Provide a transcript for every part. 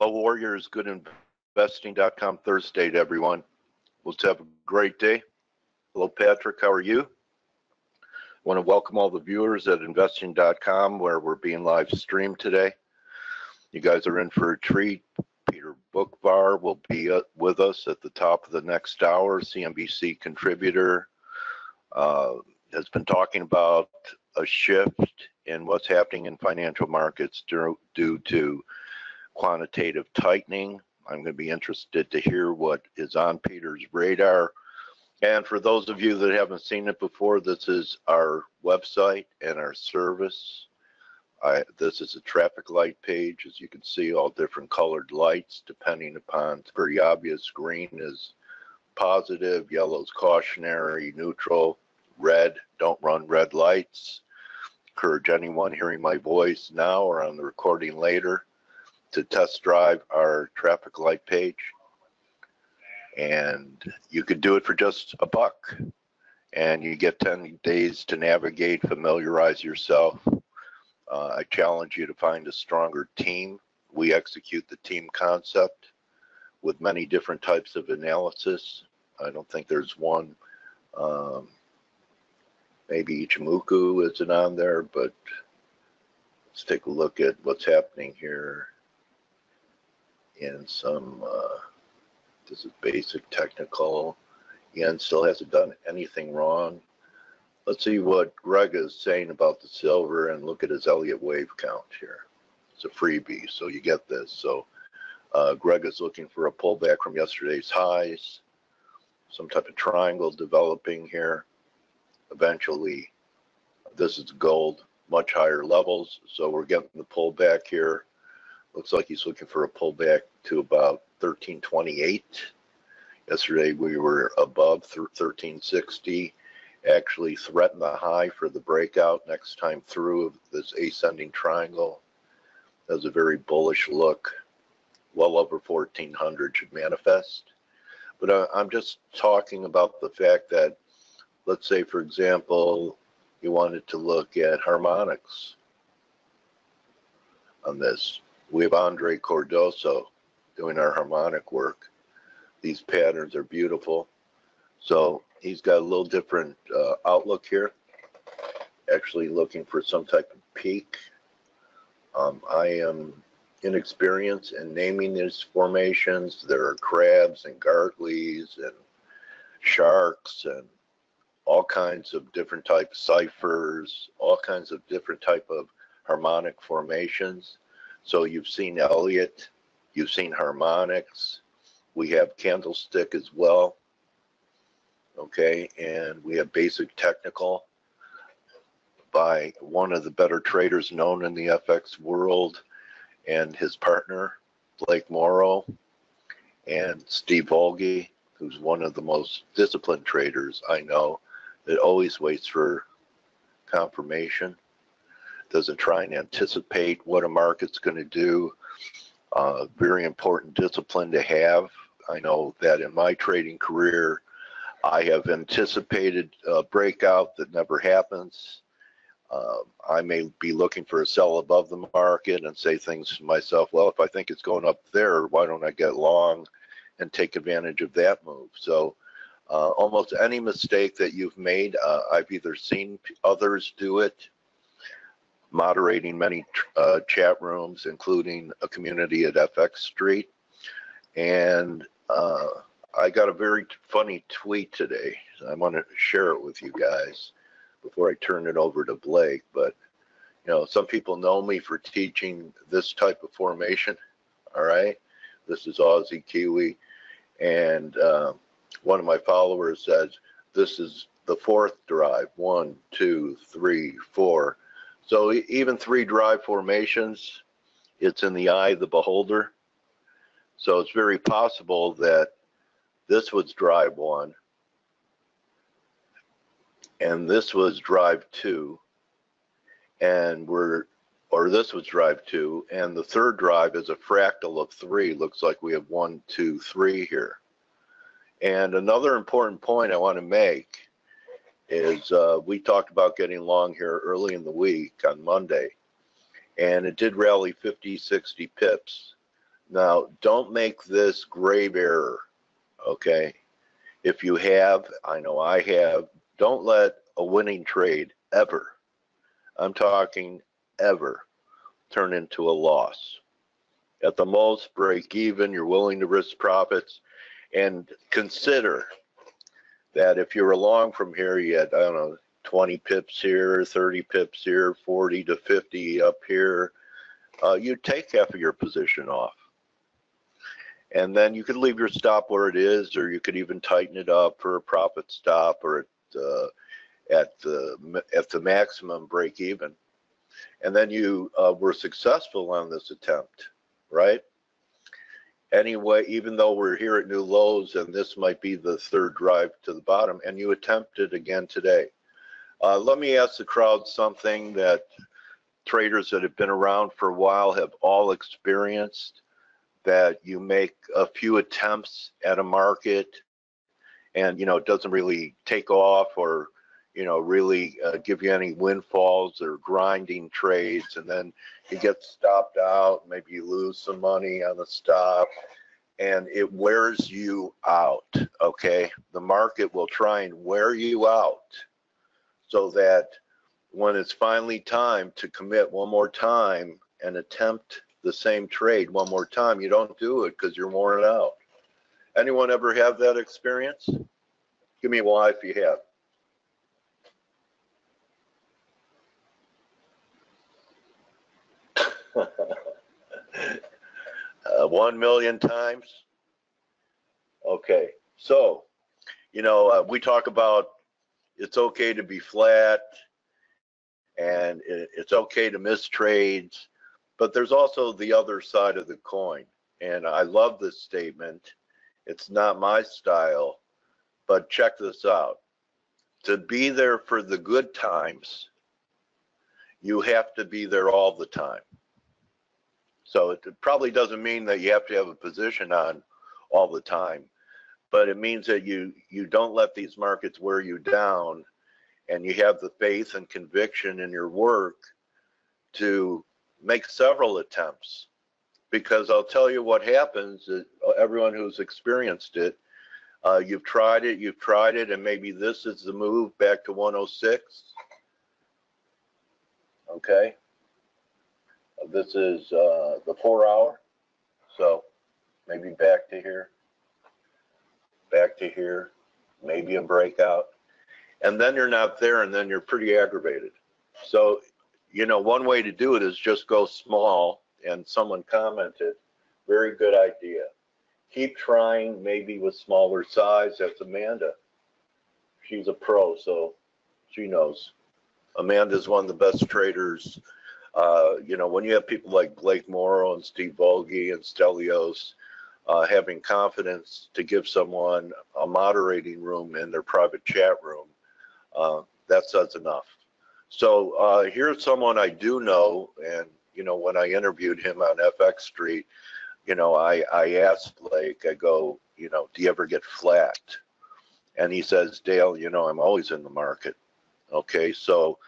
Hello, Warriors. GoodInvesting.com Thursday to everyone. Let's have a great day. Hello, Patrick. How are you? I want to welcome all the viewers at investing.com where we're being live streamed today. You guys are in for a treat. Peter Bookvar will be with us at the top of the next hour. CNBC contributor has been talking about a shift in what's happening in financial markets due to quantitative tightening. I'm going to be interested to hear what is on Peter's radar. And for those of you that haven't seen it before, this is our website and our service. This is a traffic light page. As you can see, all different colored lights depending upon, it's pretty obvious. Green is positive, yellow is cautionary, neutral, red, don't run red lights. Encourage anyone hearing my voice now or on the recording later to test drive our traffic light page. And you could do it for just $1. And you get 10 days to navigate, familiarize yourself. I challenge you to find a stronger team. We execute the team concept with many different types of analysis. I don't think there's one. Maybe Ichimoku isn't on there, but let's take a look at what's happening here in some, this is basic technical. Yen still hasn't done anything wrong. Let's see what Greg is saying about the silver and look at his Elliott wave count here. It's a freebie, so you get this. So Greg is looking for a pullback from yesterday's highs, some type of triangle developing here. Eventually, this is gold, much higher levels. So we're getting the pullback here. Looks like he's looking for a pullback to about 1328. Yesterday we were above 1360. Actually threaten the high for the breakout next time through of this ascending triangle. That's a very bullish look. Well over 1400 should manifest. But I'm just talking about the fact that, let's say, for example, you wanted to look at harmonics on this. We have Andre Cordoso doing our harmonic work. These patterns are beautiful. So he's got a little different outlook here, actually looking for some type of peak. I am inexperienced in naming these formations. There are crabs and gartleys and sharks and all kinds of different types, ciphers, all kinds of different type of harmonic formations. So you've seen Elliott, you've seen harmonics. We have candlestick as well. Okay, and we have basic technical by one of the better traders known in the FX world and his partner, Blake Morrow, and Steve Volge, who's one of the most disciplined traders I know that always waits for confirmation, doesn't try and anticipate what a market's going to do. Very important discipline to have. I know that in my trading career, I have anticipated a breakout that never happens. I may be looking for a sell above the market and say things to myself, well, if I think it's going up there, why don't I get long and take advantage of that move? So almost any mistake that you've made, I've either seen others do it, moderating many chat rooms, including a community at FX Street, and I got a very funny tweet today. I want to share it with you guys before I turn it over to Blake. But, you know, some people know me for teaching this type of formation. All right. This is Aussie Kiwi. And one of my followers says, this is the fourth drive. 1, 2, 3, 4. So even 3 drive formations, it's in the eye of the beholder. So it's very possible that this was drive 1, and this was drive 2, and this was drive 2, and the third drive is a fractal of 3. Looks like we have 1, 2, 3 here. And another important point I want to make is we talked about getting long here early in the week on Monday, and it did rally 50, 60 pips Now, don't make this grave error, okay? If you have, I know I have, don't let a winning trade ever, I'm talking ever, turn into a loss. At the most, break even, you're willing to risk profits, and consider that if you're along from here, you had, I don't know, 20 pips here, 30 pips here, 40 to 50 up here, you take half of your position off. And then you could leave your stop where it is, or you could even tighten it up for a profit stop, or at the maximum break even. And then you were successful on this attempt, right? Anyway, even though we're here at new lows and this might be the third drive to the bottom, and you attempt it again today. Let me ask the crowd something that traders that have been around for a while have all experienced, that you make a few attempts at a market and, you know, it doesn't really take off or, you know, really give you any windfalls or grinding trades, and then you get stopped out, maybe you lose some money on the stop, and it wears you out, okay? The market will try and wear you out so that when it's finally time to commit one more time and attempt the same trade one more time, you don't do it because you're worn out. Anyone ever have that experience? Give me a Y if you have. 1 million times. Okay, so you know, we talk about it's okay to be flat and it's okay to miss trades, but there's also the other side of the coin. And I love this statement. It's not my style, but check this out. To be there for the good times, you have to be there all the time. So it probably doesn't mean that you have to have a position on all the time, but it means that you don't let these markets wear you down, and you have the faith and conviction in your work to make several attempts. Because I'll tell you what happens, everyone who's experienced it, you've tried it, and maybe this is the move back to 106. Okay. This is the 4 hour. So maybe back to here, maybe a breakout. And then you're not there, and then you're pretty aggravated. So, you know, one way to do it is just go small, and someone commented, very good idea. Keep trying, maybe with smaller size. That's Amanda. She's a pro, so she knows. Amanda's one of the best traders. You know, when you have people like Blake Morrow and Steve Volge and Stelios having confidence to give someone a moderating room in their private chat room, that says enough. So here's someone I do know, and you know, when I interviewed him on FX Street, you know, I asked Blake, I go, you know, do you ever get flat? And he says, Dale, you know, I'm always in the market. Okay, so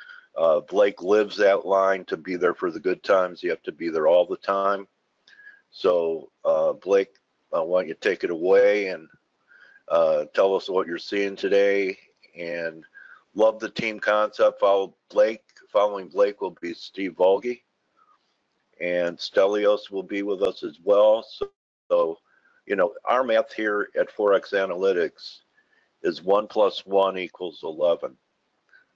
Blake lives that line. To be there for the good times, you have to be there all the time. So Blake, I want you to take it away and tell us what you're seeing today. And love the team concept. Following Blake will be Steve Volge, and Stelios will be with us as well. So you know, our math here at ForexAnalytix is 1 + 1 = 11.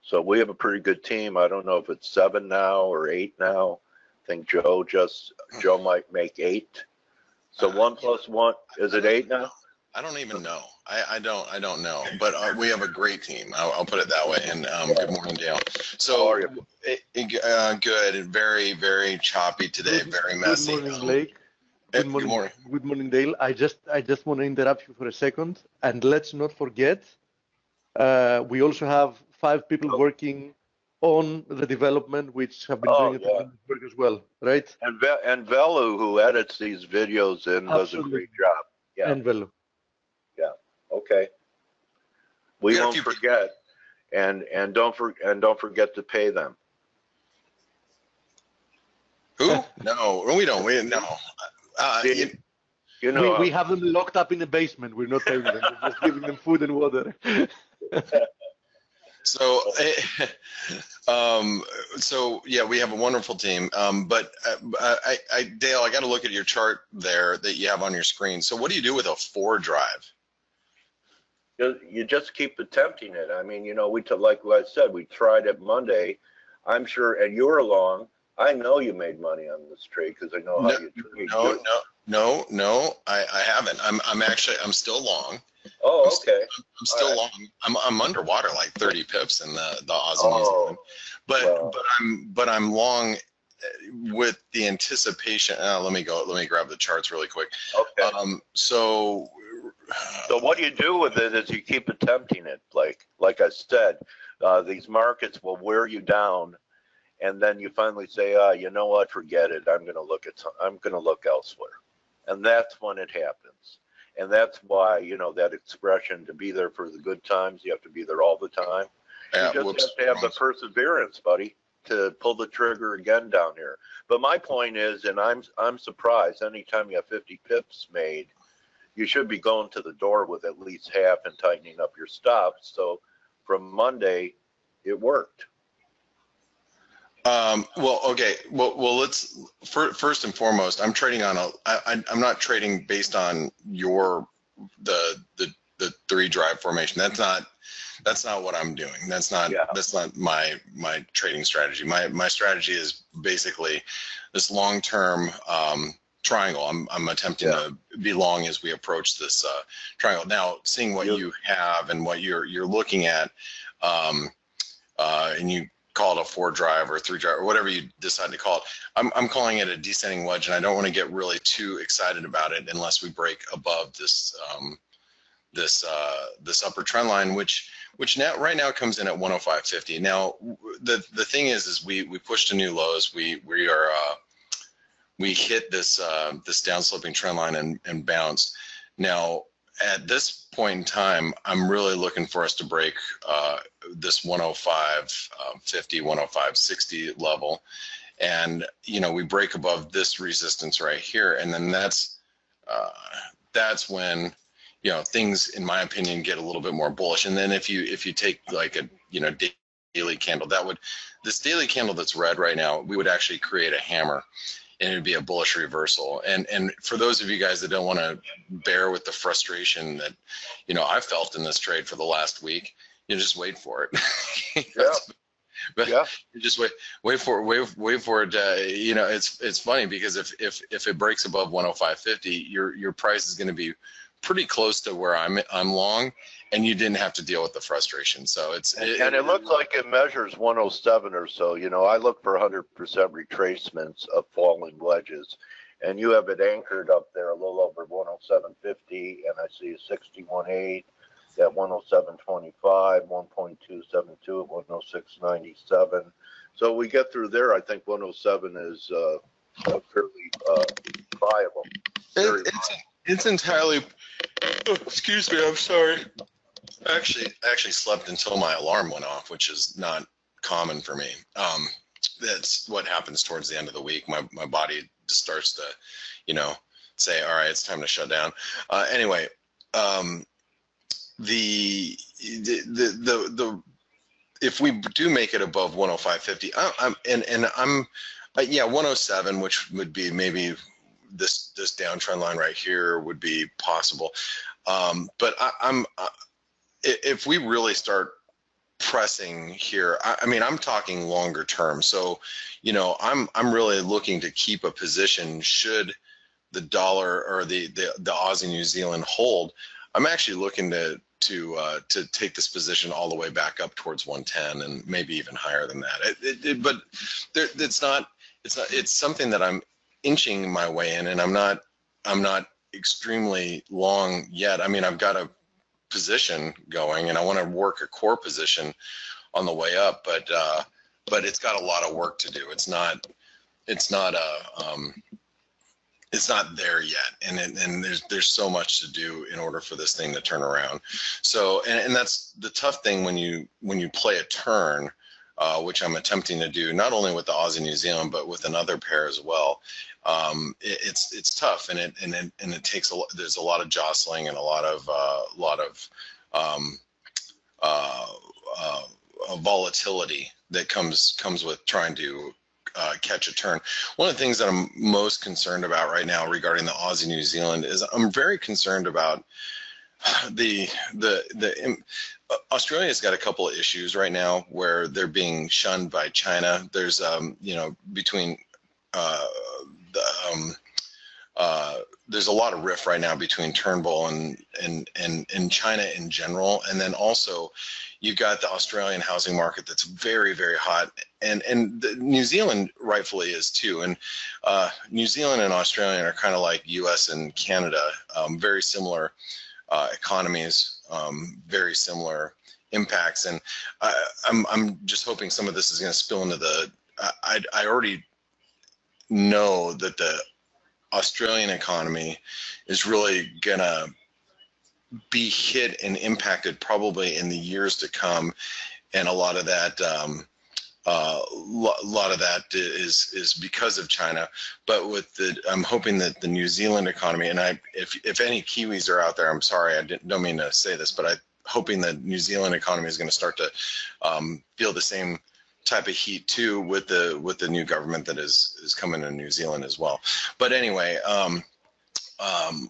So we have a pretty good team. I don't know if it's 7 now or 8 now. I think Joe might make 8. So 1 + 1, is it 8 now? I don't even know. I don't know. But we have a great team. I'll put it that way. And good morning, Dale. So good. Very, very choppy today. Very messy. Good morning, Blake. Good morning. Good morning, Dale. I just want to interrupt you for a second, and let's not forget, we also have 5 people working on the development, which have been doing tremendous work as well, right? And Velu, who edits these videos and does a great job. Yeah. And Velu. Yeah. Okay. We won't forget, and don't forget to pay them. Who? No, we don't. No. You know, we have them locked up in the basement. We're not paying them. We're just giving them food and water. So, so yeah, we have a wonderful team. But Dale, I got to look at your chart there that you have on your screen. So, what do you do with a 4 drive? You just keep attempting it. I mean, you know, like I said, we tried it Monday. I'm sure, and you're along. I know you made money on this trade because I know how you trade. No, I haven't. I'm still long. Oh, okay. I'm still long. I'm underwater like 30 pips in the Aussie New Zealand. But I'm long with the anticipation. Let me grab the charts really quick. Okay. So what you do with it is you keep attempting it, Blake. Like I said, these markets will wear you down, and then you finally say, you know what, forget it. I'm going to look elsewhere, and that's when it happens. And that's why, you know, that expression, to be there for the good times, you have to be there all the time. You just have to have the perseverance, buddy, to pull the trigger again down here. But my point is, and I'm surprised, anytime you have 50 pips made, you should be going to the door with at least half and tightening up your stops. So from Monday, it worked. Well, okay. Well, let's first and foremost, I'm trading on I'm not trading based on the 3 drive formation. That's not what I'm doing. That's not my trading strategy. My strategy is basically this long-term triangle. I'm attempting to be long as we approach this triangle. Now, seeing what you have and what you're looking at, and you call it a 4 drive or 3 drive or whatever you decide to call it. I'm calling it a descending wedge, and I don't want to get really too excited about it unless we break above this this upper trend line, which now right now comes in at 105.50. Now the thing is we pushed to new lows. We hit this this down sloping trend line and bounce. Now at this point in time, I'm really looking for us to break this 105.50, 105.60 level, and you know, we break above this resistance right here, and then that's when, you know, things, in my opinion, get a little bit more bullish. And then if you take like a, you know, daily candle, this daily candle that's red right now, we would actually create a hammer, and it would be a bullish reversal. And for those of you guys that don't want to bear with the frustration that, you know, I've felt in this trade for the last week, you just wait for it. But you just wait for it. You know, it's funny because if it breaks above 105.50, your price is going to be pretty close to where I'm long, and you didn't have to deal with the frustration. So it looks like it measures 107 or so. You know, I look for 100% retracements of falling wedges, and you have it anchored up there a little over 107.50, and I see a 61.8 at 107.25, 1.272 at 106.97. So we get through there. I think 107 is fairly viable. It's entirely. Oh, excuse me, I'm sorry. I actually slept until my alarm went off, which is not common for me. That's what happens towards the end of the week. My body just starts to, you know, say, all right, it's time to shut down. Anyway, if we do make it above 105.50, yeah, 107, which would be maybe this downtrend line right here would be possible. But if we really start pressing here, I mean, I'm talking longer term. So, you know, I'm really looking to keep a position should the dollar or the Aussie New Zealand hold. I'm actually looking to take this position all the way back up towards 110 and maybe even higher than that. But it's something that I'm inching my way in, and I'm not extremely long yet. I mean, I've got a position going, and I want to work a core position on the way up, but it's got a lot of work to do. It's not there yet, and there's so much to do in order for this thing to turn around. So, and that's the tough thing when you play a turn. which I'm attempting to do not only with the Aussie New Zealand but with another pair as well. It's tough, and it takes there's a lot of jostling and a lot of volatility that comes with trying to catch a turn. One of the things that I'm most concerned about right now regarding the Aussie New Zealand is I'm very concerned about Australia's got a couple of issues right now where they're being shunned by China. There's between there's a lot of rift right now between Turnbull and China in general, and then also you've got the Australian housing market that's very, very hot, and New Zealand rightfully is too. And New Zealand and Australia are kind of like U.S. and Canada, very similar economies, very similar impacts, and I'm just hoping some of this is going to spill into the. I already know that the Australian economy is really gonna be hit and impacted probably in the years to come, and a lot of that is because of China. But with I'm hoping that the New Zealand economy, and if any Kiwis are out there, I'm sorry, I don't mean to say this, but I'm hoping the New Zealand economy is going to start to feel the same type of heat too with the new government that is coming to New Zealand as well. But anyway,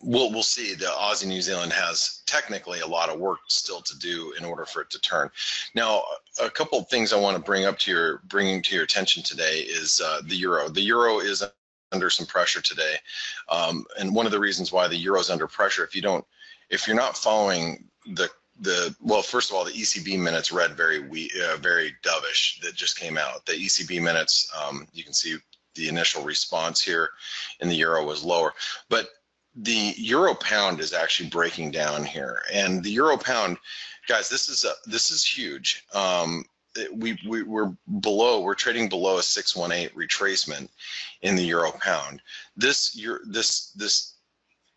we'll see. The Aussie New Zealand has technically a lot of work still to do in order for it to turn. Now, a couple of things I want to bring to your attention today is the euro. The euro is under some pressure today, and one of the reasons why the euro is under pressure, if you're not following well, first of all, the ECB minutes read very dovish that just came out. The ECB minutes, you can see the initial response here in the euro was lower, but the euro pound is actually breaking down here. And the euro pound, guys, this is huge. We're trading below a 618 retracement in the euro pound. This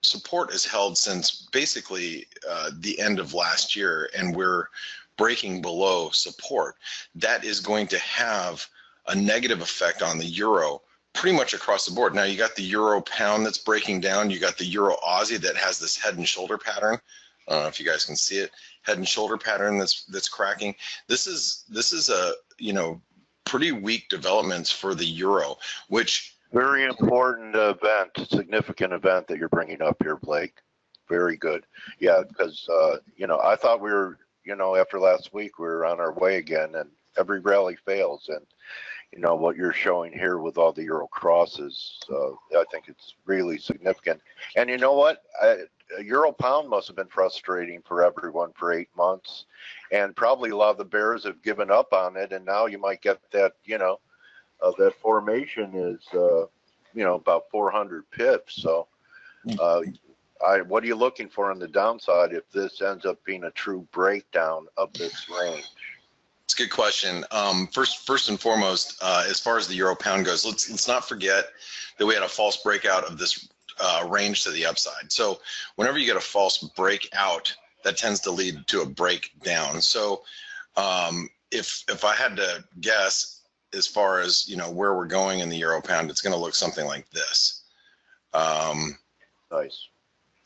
support is held since basically the end of last year, and we're breaking below support. That is going to have a negative effect on the euro pretty much across the board. Now you got the euro pound that's breaking down. You got the euro Aussie that has this head and shoulder pattern. I don't know if you guys can see it. Head and shoulder pattern that's cracking. This is a pretty weak developments for the euro, which very important event, significant event that you're bringing up here, Blake. Very good. Yeah, because, I thought we were, after last week, we were on our way again, and every rally fails. And, what you're showing here with all the euro crosses, I think it's really significant. And you know what? Euro pound must have been frustrating for everyone for 8 months. And probably a lot of the bears have given up on it. And now you might get that, that formation is, about 400 pips. So what are you looking for on the downside if this ends up being a true breakdown of this range? It's a good question. First and foremost, as far as the euro pound goes, let's not forget that we had a false breakout of this range to the upside. So whenever you get a false breakout, that tends to lead to a breakdown. So if I had to guess, as far as where we're going in the euro pound, it's going to look something like this. Nice.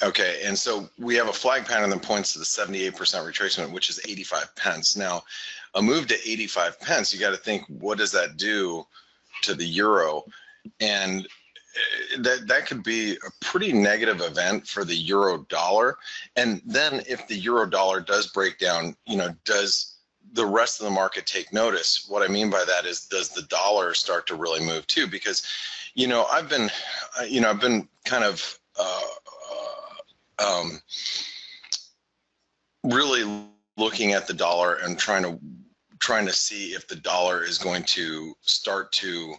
Okay, and so we have a flag pattern that points to the 78% retracement, which is 85 pence. Now, a move to 85 pence, you got to think, what does that do to the euro? And that could be a pretty negative event for the euro dollar. And then if the euro dollar does break down, does the rest of the market take notice? What I mean by that is, does the dollar start to really move too? Because, I've been kind of really looking at the dollar and trying to see if the dollar is going to start to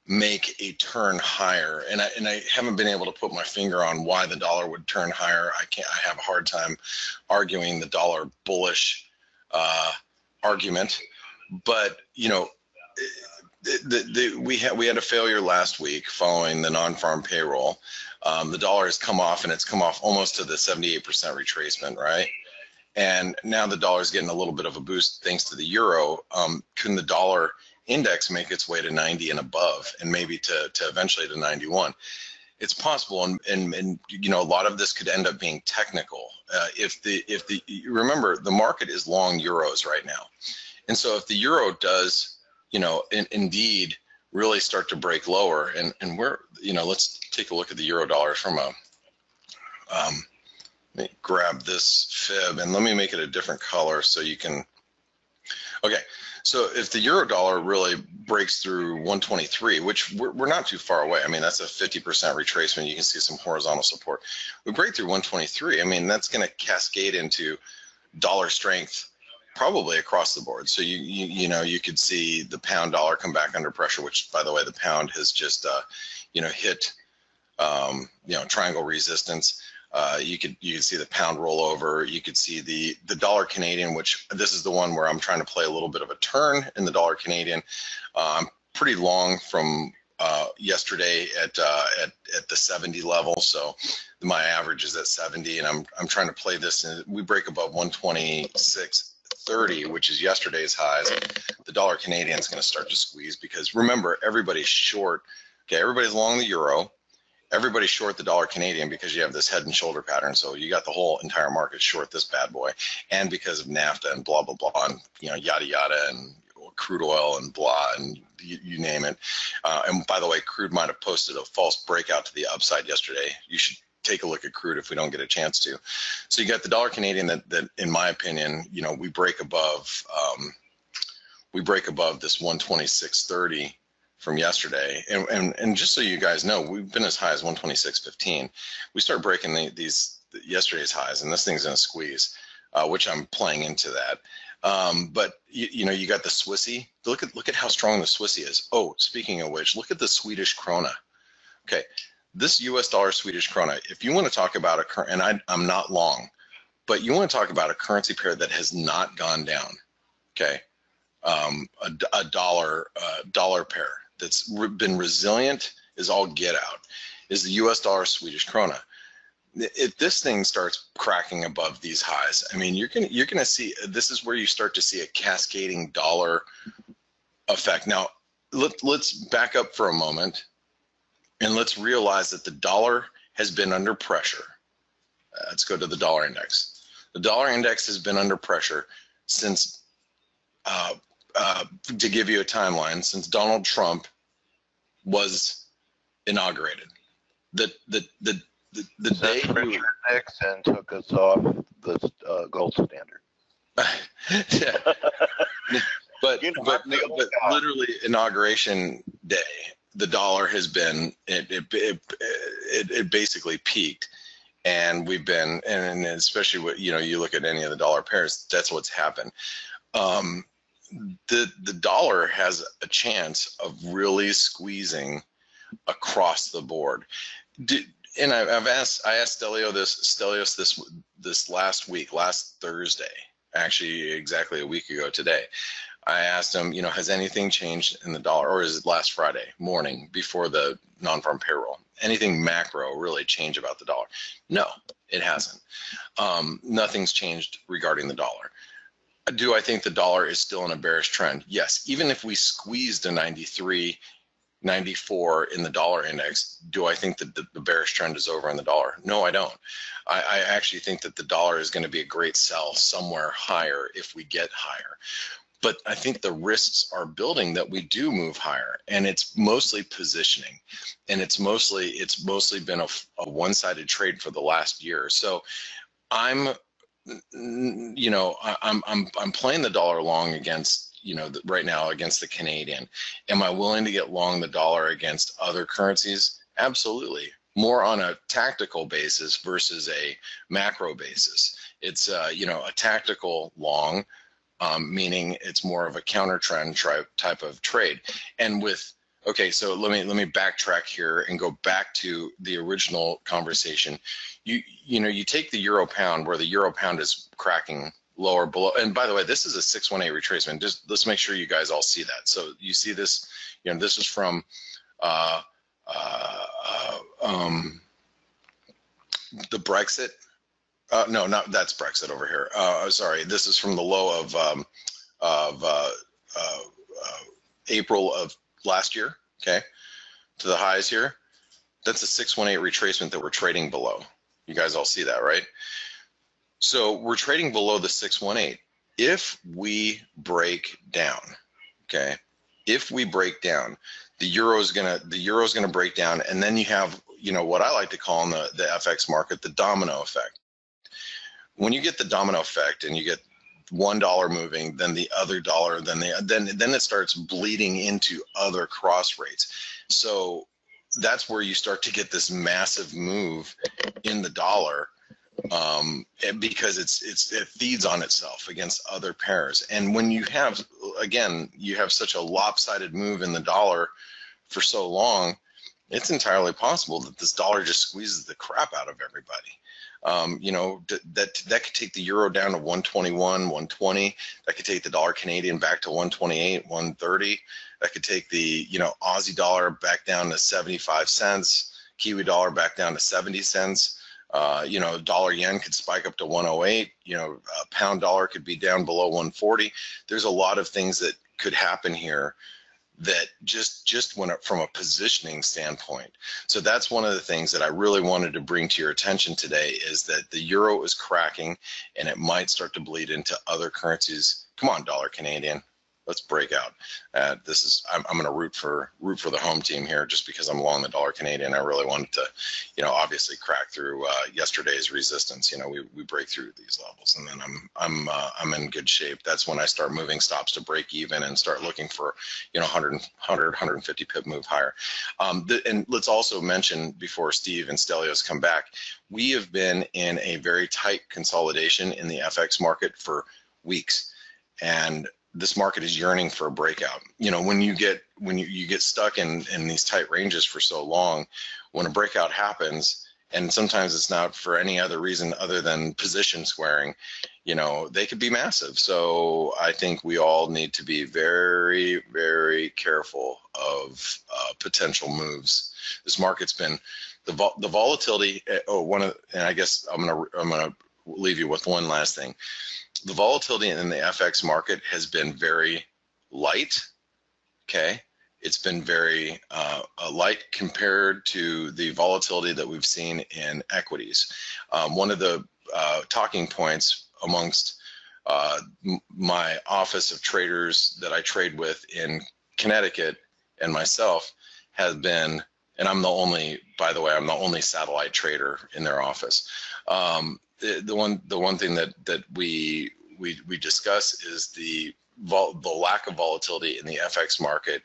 make a turn higher, and I haven't been able to put my finger on why the dollar would turn higher. I have a hard time arguing the dollar bullish argument, but we had a failure last week following the non-farm payroll. The dollar has come off, and it's come off almost to the 78% retracement, right? and now the dollar is getting a little bit of a boost thanks to the euro. Can the dollar index make its way to 90 and above, and maybe to eventually to 91? It's possible, and you know, a lot of this could end up being technical. Remember, the market is long euros right now, and so if the euro does, you know, indeed really start to break lower, and we're, you know, let's take a look at the euro dollar from a let me grab this fib and let me make it a different color so you can. Okay, so if the euro dollar really breaks through 123, which we're not too far away, I mean, that's a 50% retracement. You can see some horizontal support. We break through 123, I mean, that's going to cascade into dollar strength probably across the board. So you know, you could see the pound dollar come back under pressure, which, by the way, the pound has just you know, hit you know, triangle resistance. You could see the pound roll over. You could see the dollar Canadian, which this is the one where I'm trying to play a little bit of a turn in the dollar Canadian. I'm pretty long from yesterday at the 70 level, so my average is at 70, and I'm trying to play this. And we break above 126.30, which is yesterday's highs. The dollar Canadian is going to start to squeeze because remember, everybody's short. Okay, everybody's long the euro. Everybody's short the dollar Canadian because you have this head and shoulder pattern. So you got the whole entire market short this bad boy, and because of NAFTA and blah blah blah, and you know, yada yada, and crude oil and blah, and you name it. And by the way, crude might have posted a false breakout to the upside yesterday. You should take a look at crude if we don't get a chance to. So you got the dollar Canadian that in my opinion, you know, we break above this 126.30 from yesterday, and just so you guys know, we've been as high as 126.15. We start breaking these yesterday's highs, and this thing's gonna squeeze, which I'm playing into that. But you know, you got the Swissy. Look at how strong the Swissy is. Oh, speaking of which, look at the Swedish krona. Okay, this U.S. dollar Swedish krona. If you want to talk about and I'm not long, but you want to talk about a currency pair that has not gone down. Okay, a dollar pair that's been resilient is all get out, is the U.S. dollar Swedish krona. If this thing starts cracking above these highs, I mean, you're gonna see, this is where you start to see a cascading dollar effect. Now, let's back up for a moment, and let's realize that the dollar has been under pressure. Let's go to the dollar index. The dollar index has been under pressure since to give you a timeline, since Donald Trump was inaugurated. The day Richard Nixon took us off the gold standard. Yeah. but literally inauguration day, the dollar has been it basically peaked, and we've been, and especially what, you know, you look at any of the dollar pairs, that's what's happened. The dollar has a chance of really squeezing across the board. And I asked Stelios this last Thursday, actually exactly a week ago today. I asked him, you know, has anything changed in the dollar, or is it last Friday morning before the non-farm payroll? Anything macro really change about the dollar? No, it hasn't. Nothing's changed regarding the dollar. Do I think the dollar is still in a bearish trend? Yes. Even if we squeezed a 93, 94 in the dollar index, do I think that the bearish trend is over in the dollar? No, I don't. I actually think that the dollar is going to be a great sell somewhere higher if we get higher. But I think the risks are building that we do move higher, and it's mostly positioning, and it's mostly been a one-sided trade for the last year. So I'm playing the dollar long against, you know, right now against the Canadian. Am I willing to get long the dollar against other currencies? Absolutely. More on a tactical basis versus a macro basis. It's you know, a tactical long, meaning it's more of a counter trend type of trade. And with, okay, so let me backtrack here and go back to the original conversation. You know, you take the euro pound, where the euro pound is cracking lower below, and by the way, this is a 618 retracement. Just let's make sure you guys all see that. So you see this, you know, this is from the Brexit No, not that's Brexit over here. Sorry, this is from the low of April of last year. Okay, to the highs here. That's a 618 retracement that we're trading below. You guys all see that, right? So we're trading below the 618. If we break down, okay, if we break down, the euro's gonna break down, and then you have, you know, what I like to call in the FX market, the domino effect. When you get the domino effect and you get $1 moving, then the other dollar, then it starts bleeding into other cross rates. So that's where you start to get this massive move in the dollar, because it feeds on itself against other pairs. And when you have, again, you have such a lopsided move in the dollar for so long, it's entirely possible that this dollar just squeezes the crap out of everybody. You know, that could take the euro down to 121, 120. That could take the dollar Canadian back to 128, 130. That could take the, you know, Aussie dollar back down to 75 cents, Kiwi dollar back down to 70 cents. You know, dollar yen could spike up to 108. You know, pound dollar could be down below 140. There's a lot of things that could happen here that just went up from a positioning standpoint. So that's one of the things that I really wanted to bring to your attention today, is that the euro is cracking and it might start to bleed into other currencies. Come on, dollar Canadian, let's break out. I'm going to root for the home team here, just because I'm along the dollar Canadian. I really wanted to, you know, obviously crack through yesterday's resistance. You know, we break through these levels, and then I'm in good shape. That's when I start moving stops to break even and start looking for, you know, 150 pip move higher. And let's also mention, before Steve and Stelios come back, we have been in a very tight consolidation in the FX market for weeks, and this market is yearning for a breakout. You know, when you get stuck in these tight ranges for so long, when a breakout happens, and sometimes it's not for any other reason other than position squaring, you know, they could be massive. So I think we all need to be very, very careful of potential moves. This market's been the volatility. And I guess I'm gonna leave you with one last thing. The volatility in the FX market has been very light, okay? It's been very light compared to the volatility that we've seen in equities. One of the talking points amongst my office of traders that I trade with in Connecticut and myself has been, and I'm the only, by the way, I'm the only satellite trader in their office. The one thing that we discuss is the lack of volatility in the FX market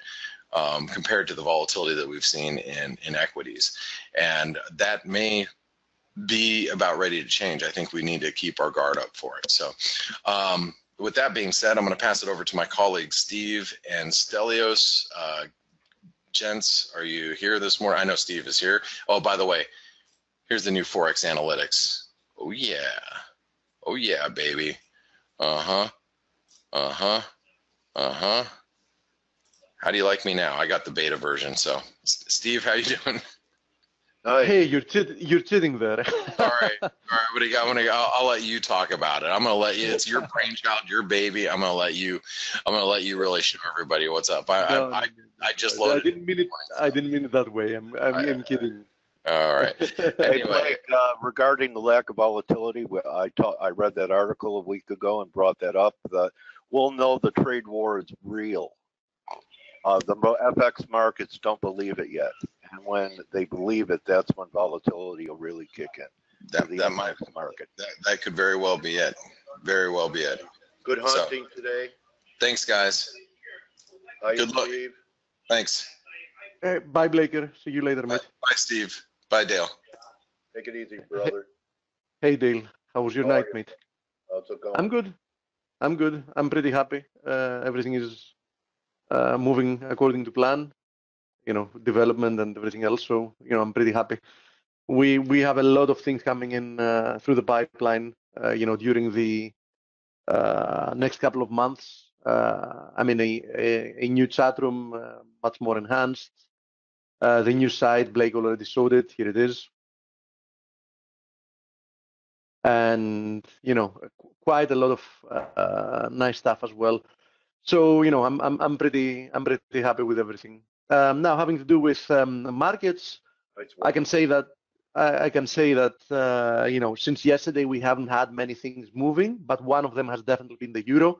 compared to the volatility that we've seen in equities, and that may be about ready to change. I think we need to keep our guard up for it. So with that being said, I'm going to pass it over to my colleagues Steve and Stelios. Gents, are you here this morning? I know Steve is here. Oh, by the way, here's the new ForexAnalytix. Oh yeah. Oh yeah, baby. Uh-huh. Uh-huh. Uh-huh. How do you like me now? I got the beta version. So Steve, how you doing? Hey, you're cheating there. All right. What do you got? I'll let you talk about it. I'm gonna let you. It's your brainchild, your baby. I'm gonna let you really show everybody what's up. I just loaded. I didn't mean it that way. I'm kidding. All right. Hey, Blake, regarding the lack of volatility, I read that article a week ago and brought that up. We'll know the trade war is real. The FX markets don't believe it yet, and when they believe it, that's when volatility will really kick in. That might market. That could very well be it. Very well be it. Good hunting today. Thanks, guys. Good luck. Steve. Thanks. Bye, Blaker. See you later, mate. Bye, Steve. Bye, Dale. Take it easy, brother. Hey, Dale. How was your night, mate? How's it going? I'm good. I'm pretty happy. Everything is moving according to plan. You know, development and everything else. So, you know, I'm pretty happy. We have a lot of things coming in through the pipeline. You know, during the next couple of months. I mean, a new chat room, much more enhanced. The new site, Blake already showed it. Here it is. and quite a lot of nice stuff as well. So I'm pretty happy with everything. Now, having to do with markets, I can say that since yesterday we haven't had many things moving, but one of them has definitely been the euro.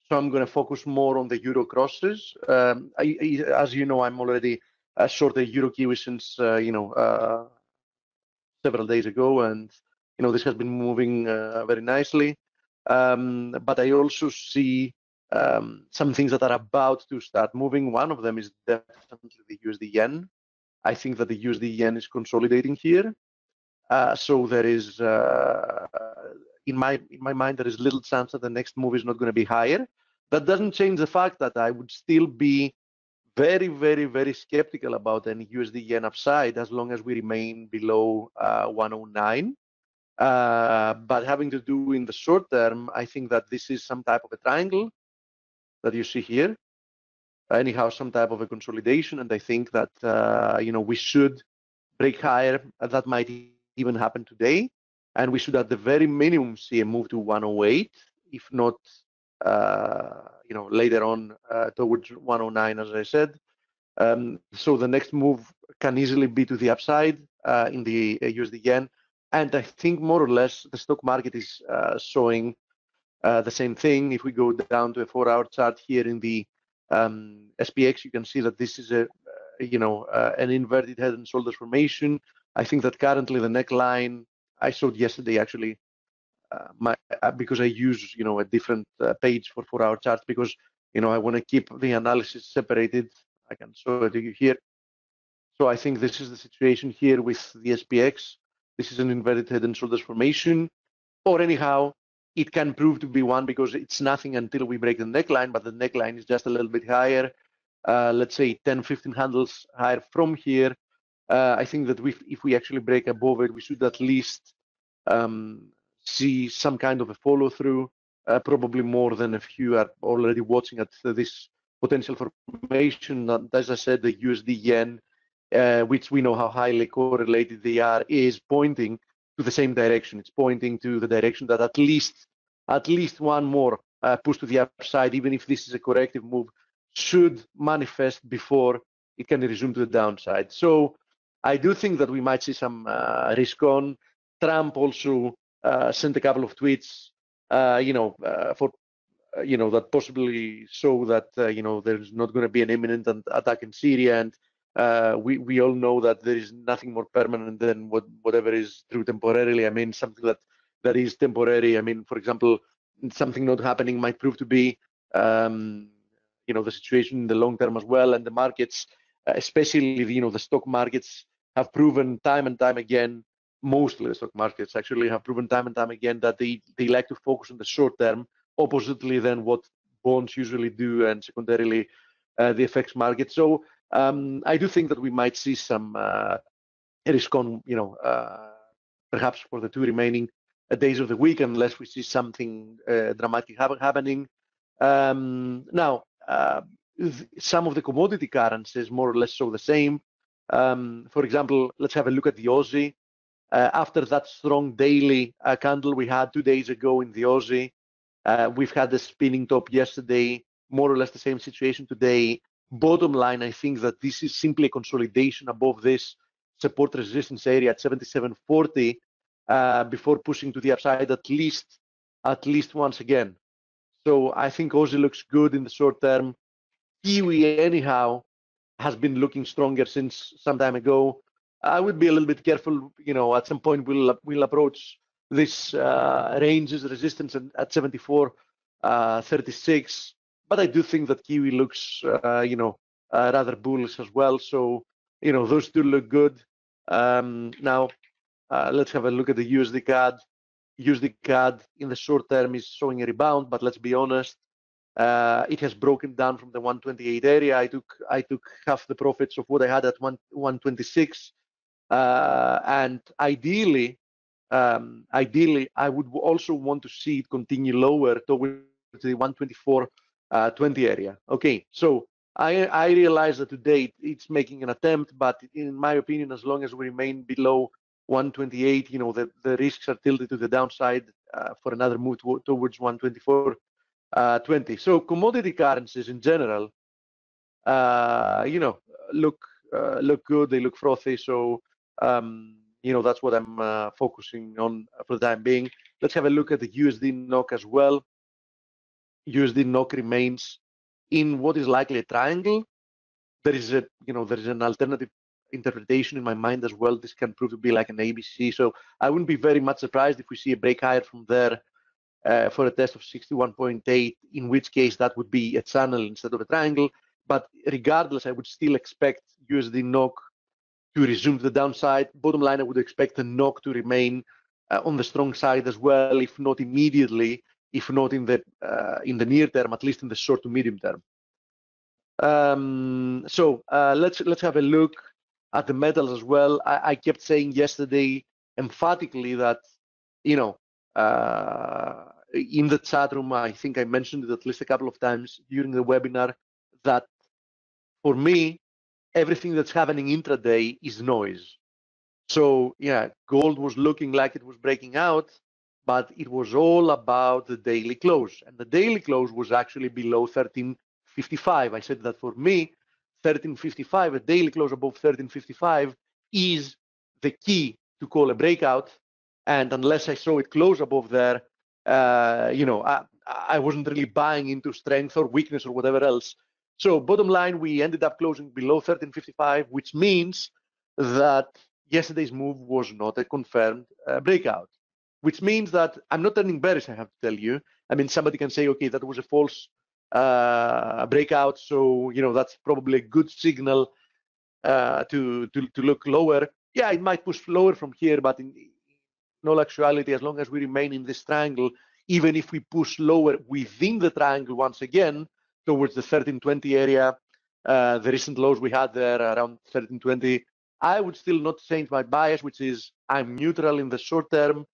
So I'm going to focus more on the euro crosses. As you know, I'm already short the euro kiwi since several days ago, and this has been moving very nicely. But I also see some things that are about to start moving. One of them is definitely the USD yen. I think that the USD yen is consolidating here. So there is, in my mind, there is little chance that the next move is not going to be higher. That doesn't change the fact that I would still be very, very, very skeptical about any USD yen upside as long as we remain below 109. But having to do in the short term, I think that this is some type of a triangle that you see here. Anyhow, some type of a consolidation, and I think that we should break higher. That might even happen today, and we should at the very minimum see a move to 108, if not later on towards 109, as I said. So the next move can easily be to the upside in the USD yen, and I think more or less the stock market is showing the same thing. If we go down to a 4-hour chart here in the SPX, you can see that this is an inverted head and shoulders formation. I think that currently the neckline I showed yesterday actually, because I use a different page for 4-hour charts because I want to keep the analysis separated. I can show it to you here. So I think this is the situation here with the SPX. This is an inverted head and shoulders formation, or anyhow, it can prove to be one because it's nothing until we break the neckline, but the neckline is just a little bit higher. Let's say 10, 15 handles higher from here. I think that if we actually break above it, we should at least see some kind of a follow through, probably more than a few are already watching at this potential formation. As I said, the USD yen, which we know how highly correlated they are, is pointing to the same direction. It's pointing to the direction that at least one more push to the upside, even if this is a corrective move, should manifest before it can resume to the downside. So I do think that we might see some risk on. Trump also sent a couple of tweets, for that possibly show that there's not going to be an imminent attack in Syria, and we all know that there is nothing more permanent than whatever is true temporarily. I mean, something that is temporary. I mean, for example, something not happening might prove to be the situation in the long term as well, and the markets, especially the stock markets, have proven time and time again. Mostly the stock markets actually have proven time and time again that they like to focus on the short term, oppositely than what bonds usually do, and secondarily the FX market. So I do think that we might see some risk on, perhaps for the 2 remaining days of the week, unless we see something dramatic happening. Now, some of the commodity currencies more or less show the same. For example, let's have a look at the Aussie. After that strong daily candle we had 2 days ago in the Aussie, we've had the spinning top yesterday, more or less the same situation today. Bottom line, I think that this is simply a consolidation above this support resistance area at 77.40 before pushing to the upside at least once again. So I think Aussie looks good in the short term. Kiwi, anyhow, has been looking stronger since some time ago. I would be a little bit careful. At some point we'll approach this range's resistance at 74.36. But I do think that Kiwi looks, rather bullish as well. So, those two look good. Now, let's have a look at the USD CAD. USD CAD in the short term is showing a rebound, but let's be honest, it has broken down from the 128 area. I took half the profits of what I had at 126, and ideally, I would also want to see it continue lower towards the 124.20 area. Okay, so I realize that today it's making an attempt, but in my opinion, as long as we remain below 128, the risks are tilted to the downside for another move towards 124.20. So commodity currencies in general, look good. They look frothy. So that's what I'm focusing on for the time being. Let's have a look at the USD NOK as well. USD NOK remains in what is likely a triangle. There is an alternative interpretation in my mind as well. This can prove to be like an ABC. So I wouldn't be very much surprised if we see a break higher from there for a test of 61.8, in which case that would be a channel instead of a triangle. But regardless, I would still expect USD NOK to resume to the downside. Bottom line, I would expect the NOK to remain on the strong side as well, if not immediately, if not in the near term, at least in the short to medium term. So let's have a look at the metals as well. I kept saying yesterday emphatically that in the chat room, I think I mentioned it at least a couple of times during the webinar, that for me, everything that's happening intraday is noise. So yeah, gold was looking like it was breaking out, but it was all about the daily close, and the daily close was actually below 1355. I said that for me, 1355, a daily close above 1355 is the key to call a breakout. And unless I saw it close above there, I wasn't really buying into strength or weakness or whatever else. So bottom line, we ended up closing below 1355, which means that yesterday's move was not a confirmed breakout, which means that I'm not turning bearish, I have to tell you. I mean, somebody can say, okay, that was a false breakout, so that's probably a good signal to look lower. Yeah, it might push lower from here, but in all actuality, as long as we remain in this triangle, even if we push lower within the triangle once again towards the 1320 area, the recent lows we had there around 1320, I would still not change my bias, which is I'm neutral in the short term.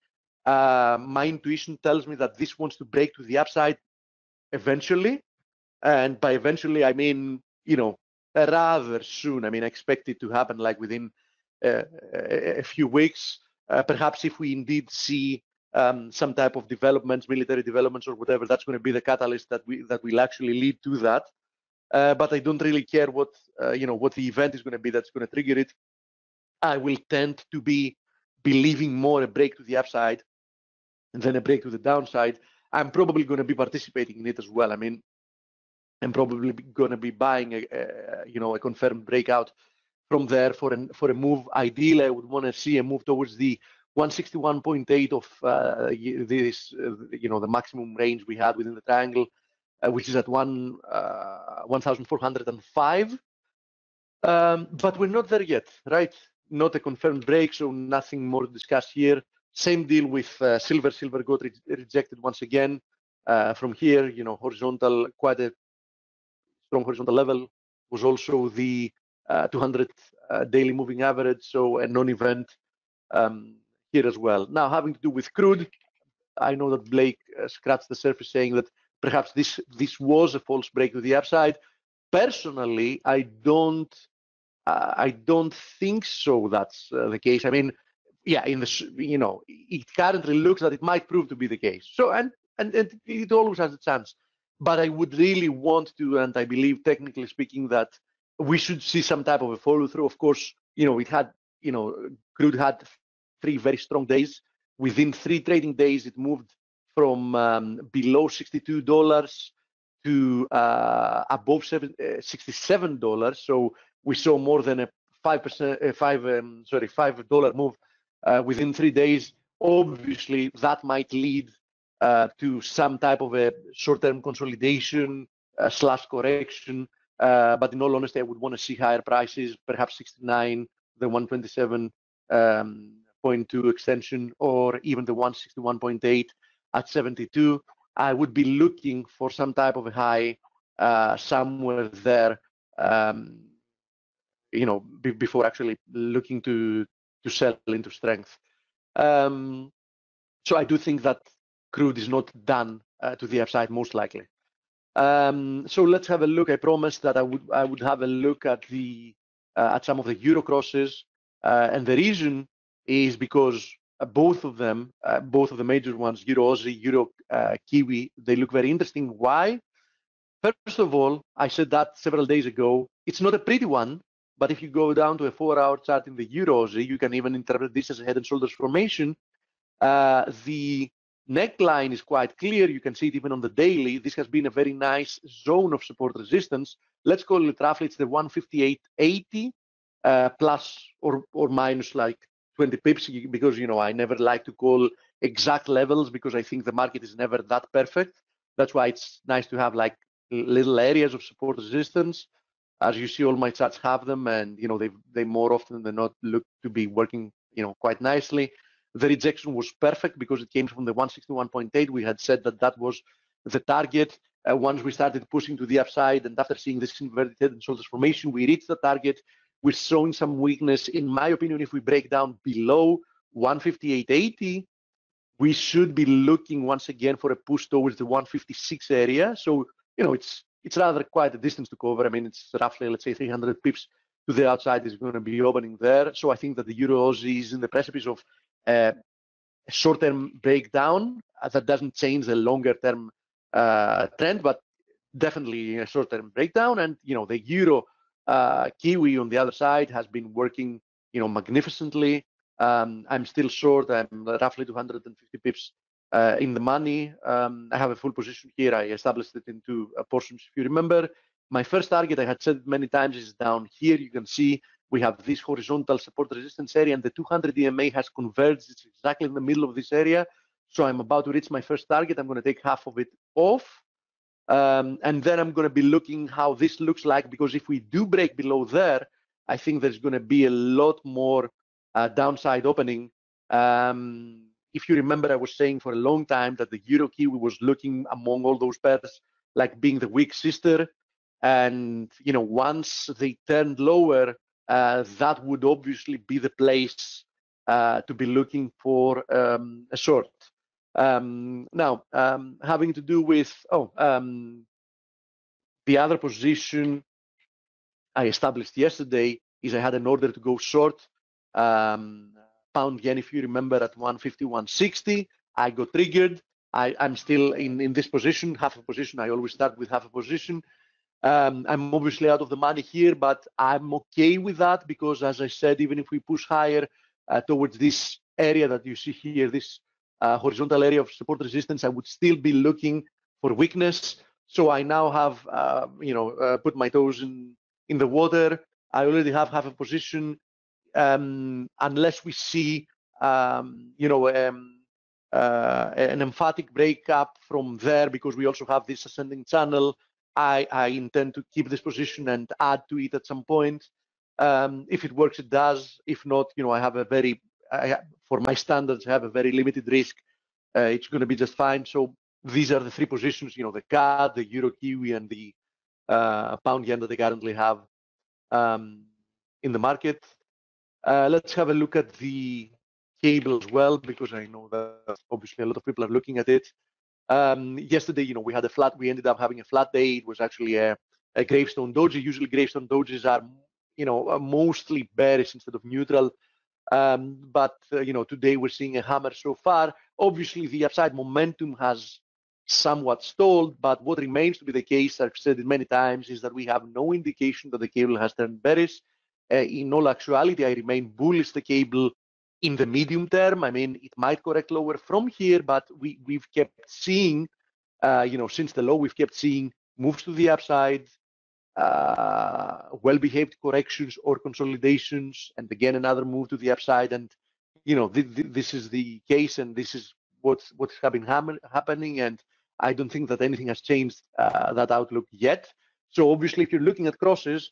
My intuition tells me that this wants to break to the upside eventually. And by eventually, I mean, rather soon. I mean, I expect it to happen like within a few weeks. Perhaps if we indeed see some type of developments, military developments or whatever, that's going to be the catalyst that will actually lead to that. But I don't really care what the event is going to be that's going to trigger it. I will tend to be believing more a break to the upside than a break to the downside. I'm probably going to be participating in it as well. I mean, I'm probably going to be buying a confirmed breakout from there for a move. Ideally, I would want to see a move towards the 161.8 of the maximum range we had within the triangle, which is at 1,405. But we're not there yet, right? Not a confirmed break, so nothing more to discuss here. Same deal with silver. Silver got rejected once again from here. Horizontal, quite a strong horizontal level, was also the 200 daily moving average, so a non-event here as well. Now, having to do with crude, I know that Blake scratched the surface saying that perhaps this was a false break to the upside. Personally, I don't think so. That's the case. I mean, yeah, it currently looks that it might prove to be the case. So and it always has a chance. But I would really want to, and I believe, technically speaking, that we should see some type of a follow through. Of course, it had, crude had 3 very strong days. Within 3 trading days, it moved from below $62 to above $67. So we saw more than a $5 move within 3 days. Obviously, that might lead to some type of a short-term consolidation / correction. But in all honesty, I would want to see higher prices, perhaps 69, the 127.2 extension, or even the 161.8 at 72. I would be looking for some type of a high somewhere there, before actually looking to sell into strength. So I do think that crude is not done to the upside, most likely. So let's have a look. I promised that I would have a look at some of the euro crosses, and the reason is because both of them, both of the major ones, Euro Aussie, Euro Kiwi, they look very interesting. Why? First of all, I said that several days ago. It's not a pretty one, but if you go down to a 4-hour chart in the Euro Aussie, you can even interpret this as a head and shoulders formation. The neckline is quite clear. You can see it even on the daily. This has been a very nice zone of support resistance. Let's call it roughly, it's the 158.80 plus or minus like 20 pips, because I never like to call exact levels because I think the market is never that perfect. That's why it's nice to have like little areas of support resistance. As you see, all my charts have them, and they more often than not look to be working quite nicely. The rejection was perfect because it came from the 161.8. We had said that was the target. Once we started pushing to the upside, and after seeing this inverted head and shoulders formation, we reached the target. We're showing some weakness. In my opinion, if we break down below 158.80, we should be looking once again for a push towards the 156 area. So, it's rather quite a distance to cover. I mean, it's roughly, let's say, 300 pips to the outside is going to be opening there. So I think that the Euro Aussie is in the precipice of a short-term breakdown that doesn't change the longer-term trend, but definitely a short-term breakdown. And the Euro Kiwi on the other side has been working magnificently. I'm still short. I'm roughly 250 pips in the money. I have a full position here. I established it into portions. If you remember, my first target, I had said many times, is down here. You can see we have this horizontal support resistance area, and the 200 EMA has converged. It's exactly in the middle of this area. So I'm about to reach my first target. I'm going to take half of it off. And then I'm going to be looking how this looks like, because if we do break below there, I think there's going to be a lot more downside opening. If you remember, I was saying for a long time that the Euro Kiwi was looking among all those pairs like being the weak sister. And once they turned lower, that would obviously be the place to be looking for a short. Now, having to do with the other position I established yesterday is I had an order to go short pound yen, if you remember, at 151.60. I got triggered. I'm still in this position, half a position. I always start with half a position. I'm obviously out of the money here, but I'm okay with that because, as I said, even if we push higher towards this area that you see here, this horizontal area of support resistance, I would still be looking for weakness. So I now have, put my toes in the water. I already have half a position. Unless we see, an emphatic breakup from there, because we also have this ascending channel, I intend to keep this position and add to it at some point. If it works, it does. If not, I have for my standards, I have a very limited risk. It's going to be just fine. So these are the three positions, the CAD, the Euro Kiwi, and the pound yen that I currently have in the market. Let's have a look at the cable as well, because I know that obviously a lot of people are looking at it. Yesterday, we had we ended up having a flat day. It was actually a gravestone doji. Usually gravestone dojis are, mostly bearish instead of neutral. But today we're seeing a hammer so far. Obviously, the upside momentum has somewhat stalled, but what remains to be the case, I've said it many times, is that we have no indication that the cable has turned bearish. In all actuality, I remain bullish the cable in the medium term. I mean, it might correct lower from here, but we've kept seeing, since the low, we've kept seeing moves to the upside, well-behaved corrections or consolidations, and again another move to the upside. And this is the case, and this is what's been happening. And I don't think that anything has changed that outlook yet. So obviously, if you're looking at crosses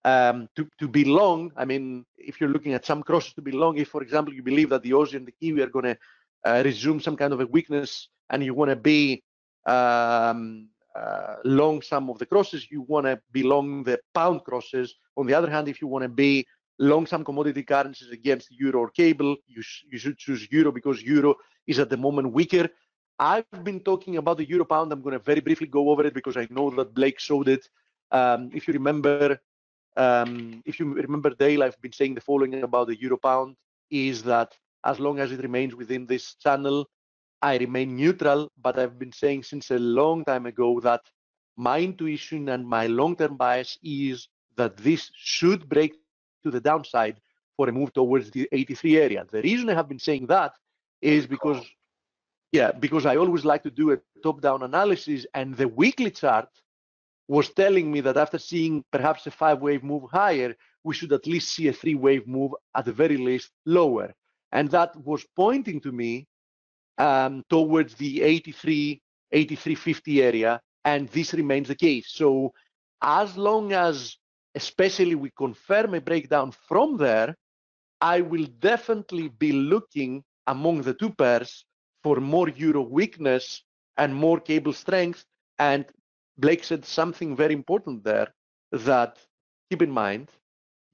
to be long, I mean, if you're looking at some crosses to be long, if for example you believe that the Aussie and the Kiwi are going to resume some kind of a weakness, and you want to be long some of the crosses, you want to be long the pound crosses. On the other hand, if you want to be long some commodity currencies against euro or cable, you should choose euro, because euro is at the moment weaker. I've been talking about the euro pound. I'm going to very briefly go over it because I know that Blake showed it. If you remember, Dale, I've been saying the following about the euro pound. is that as long as it remains within this channel, I remain neutral. But I've been saying since a long time ago that my intuition and my long-term bias is that this should break to the downside for a move towards the 83 area. The reason I have been saying that is because I always like to do a top-down analysis, and the weekly chart was telling me that after seeing perhaps a 5-wave move higher, we should at least see a 3-wave move at the very least lower. And that was pointing to me towards the 83, 83.50 area, and this remains the case. So as long as, especially, we confirm a breakdown from there, I will definitely be looking among the two pairs for more euro weakness and more cable strength. And Blake said something very important there, that keep in mind,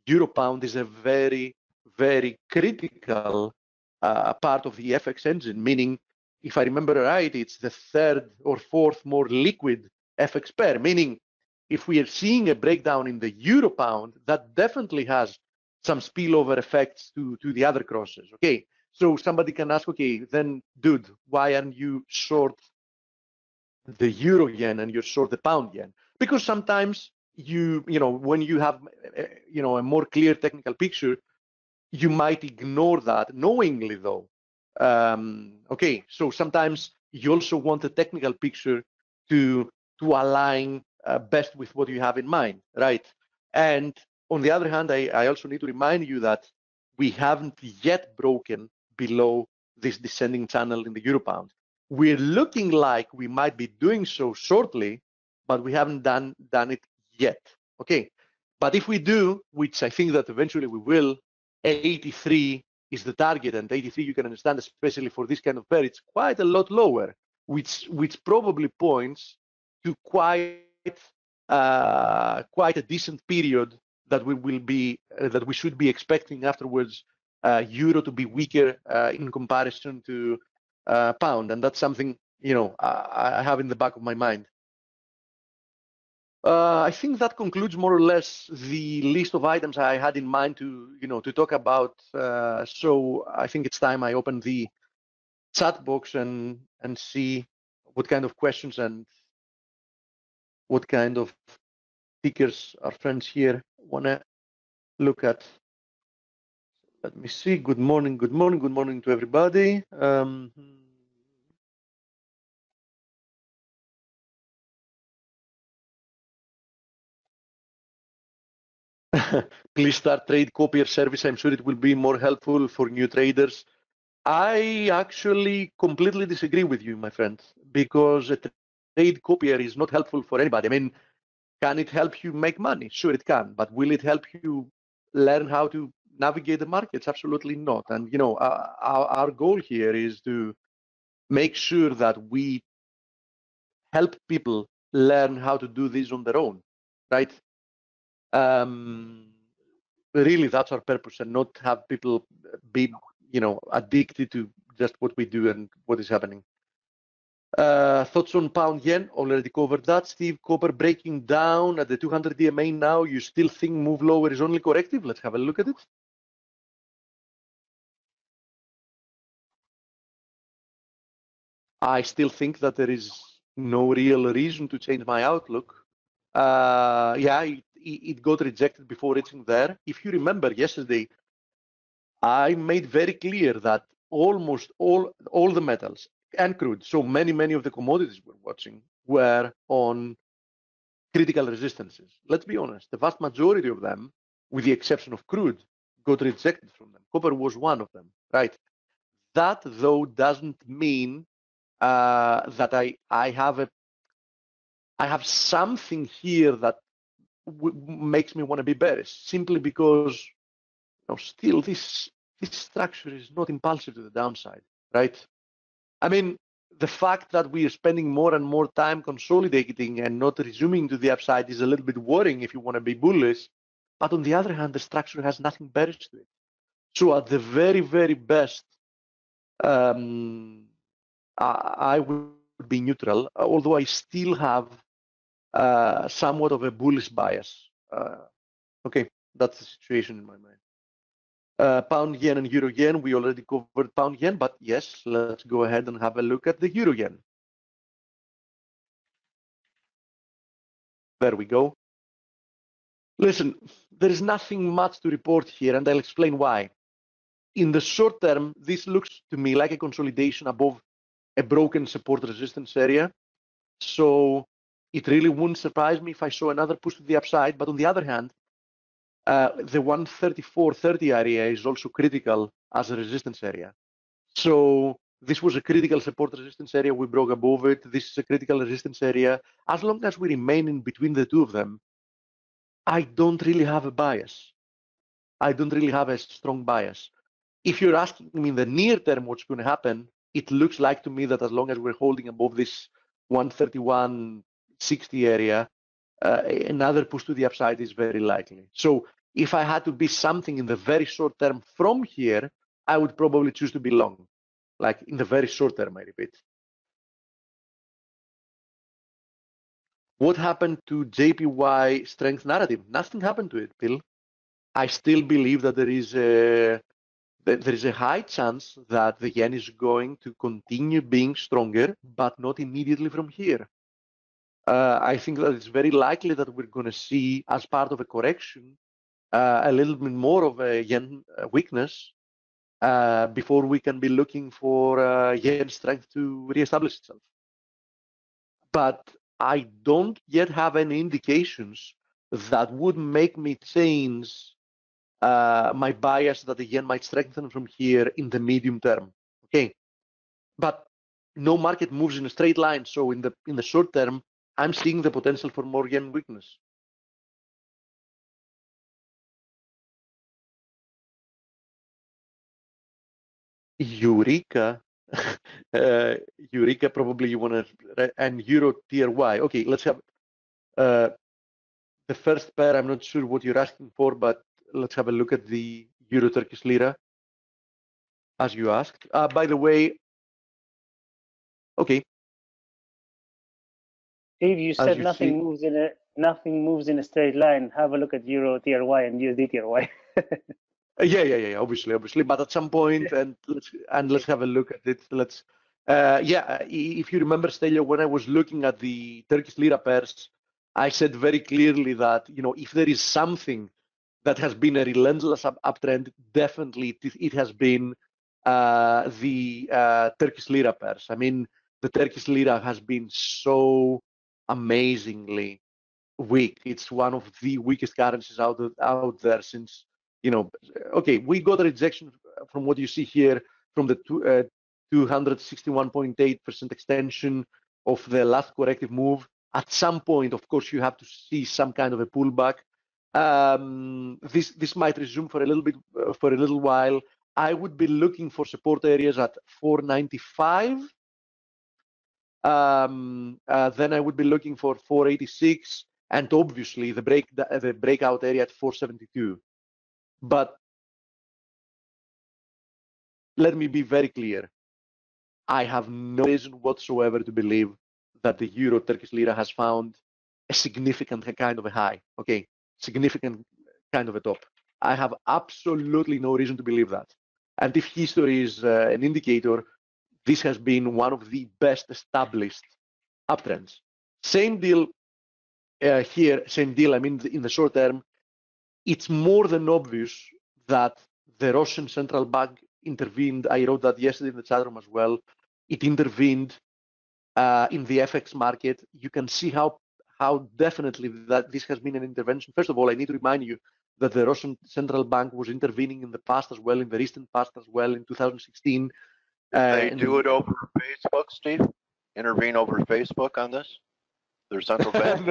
euro pound is a very, very critical part of the FX engine, meaning, if I remember right, it's the third or fourth more liquid FX pair, meaning if we are seeing a breakdown in the euro pound, that definitely has some spillover effects to the other crosses. Okay, so somebody can ask, okay, then, dude, why aren't you short the euro yen and you're short the pound yen? Because sometimes when you have a more clear technical picture, you might ignore that knowingly, though. Okay, so sometimes you also want a technical picture to align best with what you have in mind, right? And on the other hand, I also need to remind you that we haven't yet broken below this descending channel in the euro pound. We're looking like we might be doing so shortly, but we haven't done it yet. Okay, but if we do, which I think that eventually we will, 83 is the target, and 83, you can understand, especially for this kind of pair, it's quite a lot lower, which probably points to quite a decent period that we should be expecting afterwards, euro to be weaker in comparison to pound, and that's something I have in the back of my mind. I think that concludes more or less the list of items I had in mind to talk about. So I think it's time I open the chat box and see what kind of questions and what kind of stickers our friends here want to look at. Let me see. Good morning to everybody. Please start trade copier service. I'm sure it will be more helpful for new traders. I actually completely disagree with you, my friend, because a trade copier is not helpful for anybody. I mean, can it help you make money? Sure, it can, but will it help you learn how to navigate the markets? Absolutely not. And our goal here is to make sure that we help people learn how to do this on their own, right? Really, that's our purpose, and not have people be addicted to just what we do and what is happening. Thoughts on pound yen? Already covered that. Steve, copper breaking down at the 200 DMA now. You still think move lower is only corrective? Let's have a look at it. I still think that there is no real reason to change my outlook. Yeah, it got rejected before reaching there. If you remember yesterday, I made very clear that almost all the metals and crude, so many of the commodities we're watching, were on critical resistances. Let's be honest, the vast majority of them, with the exception of crude, got rejected from them. Copper was one of them, right? That, though, doesn't mean that I have something here that makes me want to be bearish, simply because still this structure is not impulsive to the downside, right? I mean, the fact that we are spending more and more time consolidating and not resuming to the upside is a little bit worrying if you want to be bullish. But on the other hand, the structure has nothing bearish to it. So at the very, very best, I would be neutral, although I still have somewhat of a bullish bias. Okay, that's the situation in my mind. Pound yen and euro yen, we already covered pound yen, but yes, let's go ahead and have a look at the euro yen. There we go. Listen, there is nothing much to report here, and I'll explain why. In the short term, this looks to me like a consolidation above a broken support resistance area. So it really wouldn't surprise me if I saw another push to the upside. But on the other hand, the 134.30 area is also critical as a resistance area. So this was a critical support resistance area. We broke above it. This is a critical resistance area. As long as we remain in between the two of them, I don't really have a bias. I don't really have a strong bias. If you're asking me in the near term what's going to happen, it looks like to me that as long as we're holding above this 131.60 area, another push to the upside is very likely. So if I had to be something in the very short term from here, I would probably choose to be long, like in the very short term, I repeat. What happened to JPY strength narrative? Nothing happened to it, Bill. I still believe that there is a high chance that the yen is going to continue being stronger, but not immediately from here. I think that it's very likely that we're going to see, as part of a correction, a little bit more of a yen weakness before we can be looking for yen strength to reestablish itself. But I don't yet have any indications that would make me change my bias that the yen might strengthen from here in the medium term. Okay, but no market moves in a straight line. So in the short term, I'm seeing the potential for more yen weakness. Eureka, Eureka. Probably you want to and Euro tier Y. Okay, let's have the first pair. I'm not sure what you're asking for, but let's have a look at the Euro Turkish lira, as you asked. By the way, okay. Steve, you said nothing moves in a straight line. Have a look at Euro tier Y and USD tier Y. Yeah. Obviously. But at some point, let's have a look at it. If you remember, Stelio, when I was looking at the Turkish lira pairs, I said very clearly that if there is something that has been a relentless uptrend, definitely it has been the Turkish lira pairs. I mean, the Turkish lira has been so amazingly weak. It's one of the weakest currencies out there since, okay, we got a rejection from what you see here from the 261.8% extension of the last corrective move. At some point, of course, you have to see some kind of a pullback. This might resume for a little while. I would be looking for support areas at 495. Then I would be looking for 486, and obviously the breakout area at 472. But let me be very clear. I have no reason whatsoever to believe that the Euro Turkish lira has found a significant kind of a high. Okay, significant kind of a top. I have absolutely no reason to believe that. And if history is an indicator, this has been one of the best established uptrends. Same deal here, same deal. I mean, in the short term, it's more than obvious that the Russian central bank intervened. I wrote that yesterday in the chat room as well. It intervened in the FX market. You can see how definitely that this has been an intervention. First of all, I need to remind you that the Russian central bank was intervening in the past as well, in the recent past as well, in 2016. They do it over Facebook, Steve? Intervene over Facebook on this? Their central bank?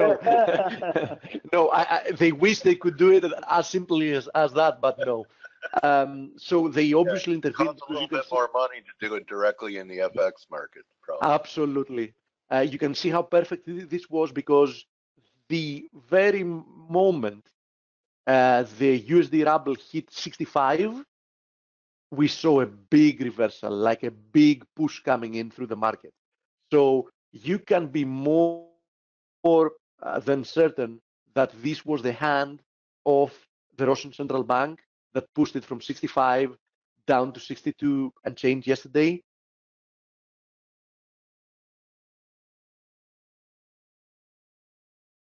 No, they wish they could do it as simply as that, but no. So they obviously intervened. It costs a little bit more money to do it directly in the FX market. Probably. Absolutely. You can see how perfect this was, because the very moment the USD ruble hit 65, we saw a big reversal, like a big push coming in through the market. So you can be more than certain that this was the hand of the Russian central bank that pushed it from 65 down to 62 and change yesterday.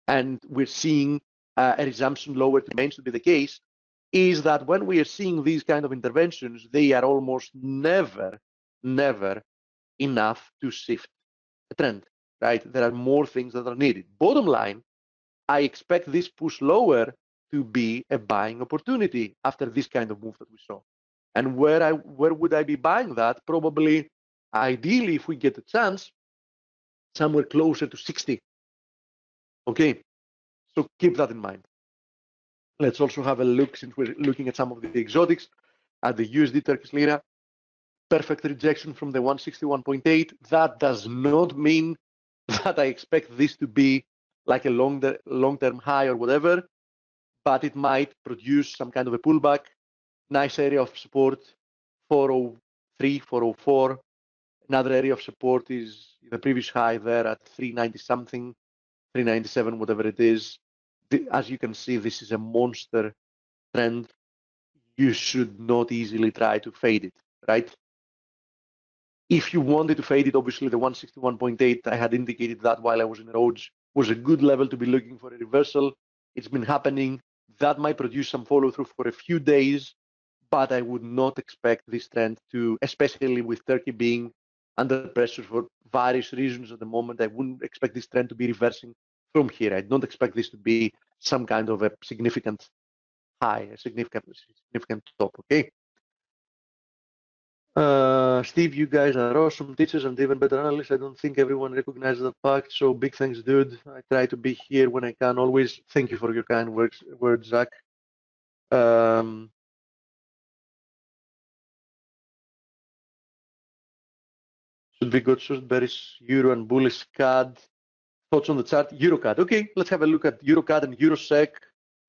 And we're seeing a resumption lower remains to be the case, is that when we are seeing these kind of interventions, they are almost never enough to shift a trend, right? There are more things that are needed. Bottom line, I expect this push lower to be a buying opportunity after this kind of move that we saw. And where would I be buying that? Probably, ideally, if we get a chance, somewhere closer to 60. Okay, so keep that in mind. Let's also have a look, since we're looking at some of the exotics, at the USD Turkish lira. Perfect rejection from the 161.8. That does not mean that I expect this to be like a long-term high or whatever, but it might produce some kind of a pullback. Nice area of support, 403, 404. Another area of support is the previous high there at 390 something, 397, whatever it is. As you can see, this is a monster trend. You should not easily try to fade it, right? If you wanted to fade it, obviously the 161.8, I had indicated that while I was in Rhodes, was a good level to be looking for a reversal. It's been happening. That might produce some follow through for a few days, but I would not expect this trend to, especially with Turkey being under pressure for various reasons at the moment, I wouldn't expect this trend to be reversing from here. I don't expect this to be some kind of a significant high, a significant top, okay? Steve, you guys are awesome teachers and even better analysts. I don't think everyone recognizes the fact, so big thanks, dude. I try to be here when I can always. Thank you for your kind words, Zach. Should be good. Shrewsbury's Euro and bullish CAD. Thoughts on the chart? EuroCAD. Okay, let's have a look at EuroCAD and EuroSec.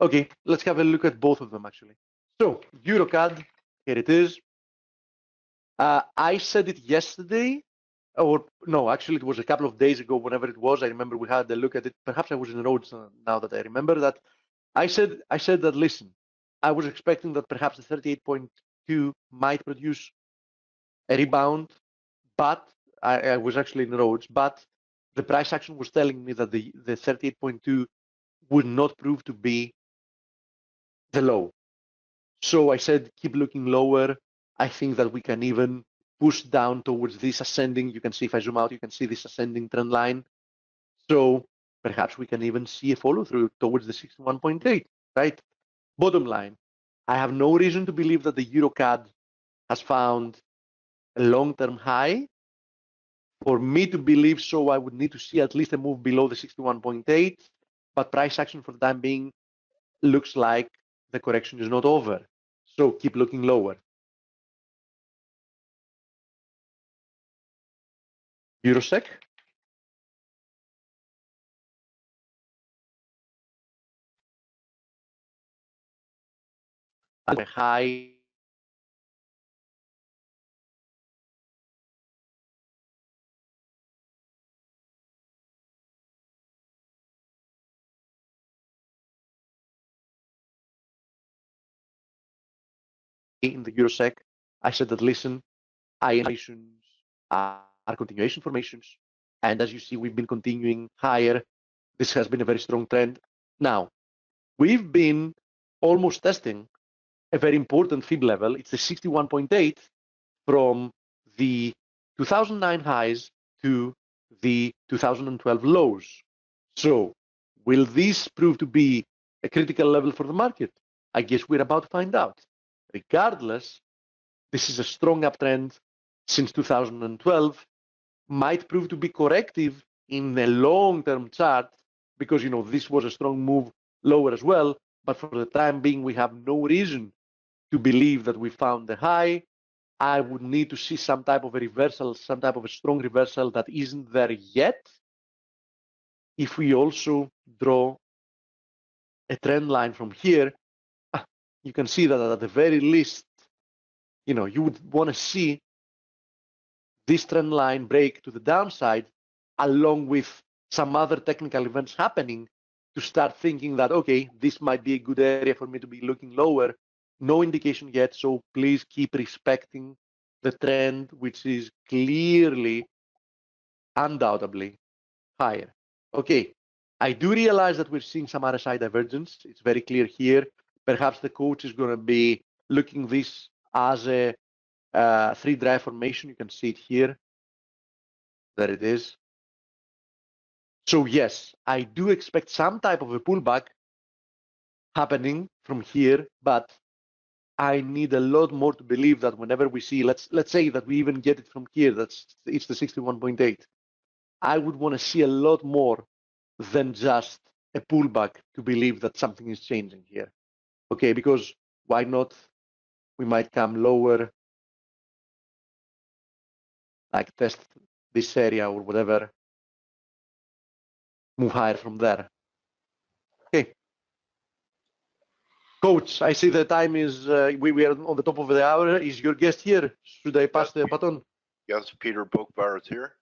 Okay, let's have a look at both of them actually. So EuroCAD, here it is. I said it yesterday, or no, actually it was a couple of days ago, whenever it was. I remember we had a look at it. Perhaps I was in Rhodes now that I remember that. I said that, listen, I was expecting that perhaps the 38.2 might produce a rebound, but I was actually in Rhodes, but the price action was telling me that the 38.2 would not prove to be the low. So I said, keep looking lower. I think that we can even push down towards this ascending. You can see if I zoom out, you can see this ascending trend line. So perhaps we can even see a follow through towards the 61.8, right? Bottom line, I have no reason to believe that the EuroCAD has found a long-term high. For me to believe so, I would need to see at least a move below the 61.8, but price action for the time being looks like the correction is not over. So keep looking lower. EuroSec. A high in the EuroSec. I said that, listen, formations are continuation formations. And as you see, we've been continuing higher. This has been a very strong trend. Now, we've been almost testing a very important fib level. It's the 61.8 from the 2009 highs to the 2012 lows. So will this prove to be a critical level for the market? I guess we're about to find out. Regardless, this is a strong uptrend since 2012, might prove to be corrective in the long-term chart because, you know, this was a strong move lower as well. But for the time being, we have no reason to believe that we found the high. I would need to see some type of a reversal, some type of a strong reversal that isn't there yet. If we also draw a trend line from here, you can see that at the very least, you know, you would want to see this trend line break to the downside along with some other technical events happening to start thinking that, okay, this might be a good area for me to be looking lower no indication yet, so please keep respecting the trend, which is clearly, undoubtedly higher. Okay, I do realize that we're seeing some RSI divergence. It's very clear here. Perhaps the coach is going to be looking this as a 3-drive formation. You can see it here. There it is. So yes, I do expect some type of a pullback happening from here, but I need a lot more to believe that whenever we see, let's say that we even get it from here, it's the 61.8. I would want to see a lot more than just a pullback to believe that something is changing here. Okay, because why not? We might come lower, like test this area or whatever, move higher from there. Okay. Coach, I see the time is, we are on the top of the hour. Is your guest here? Should I pass the baton? Yes, Peter Bookbar is here.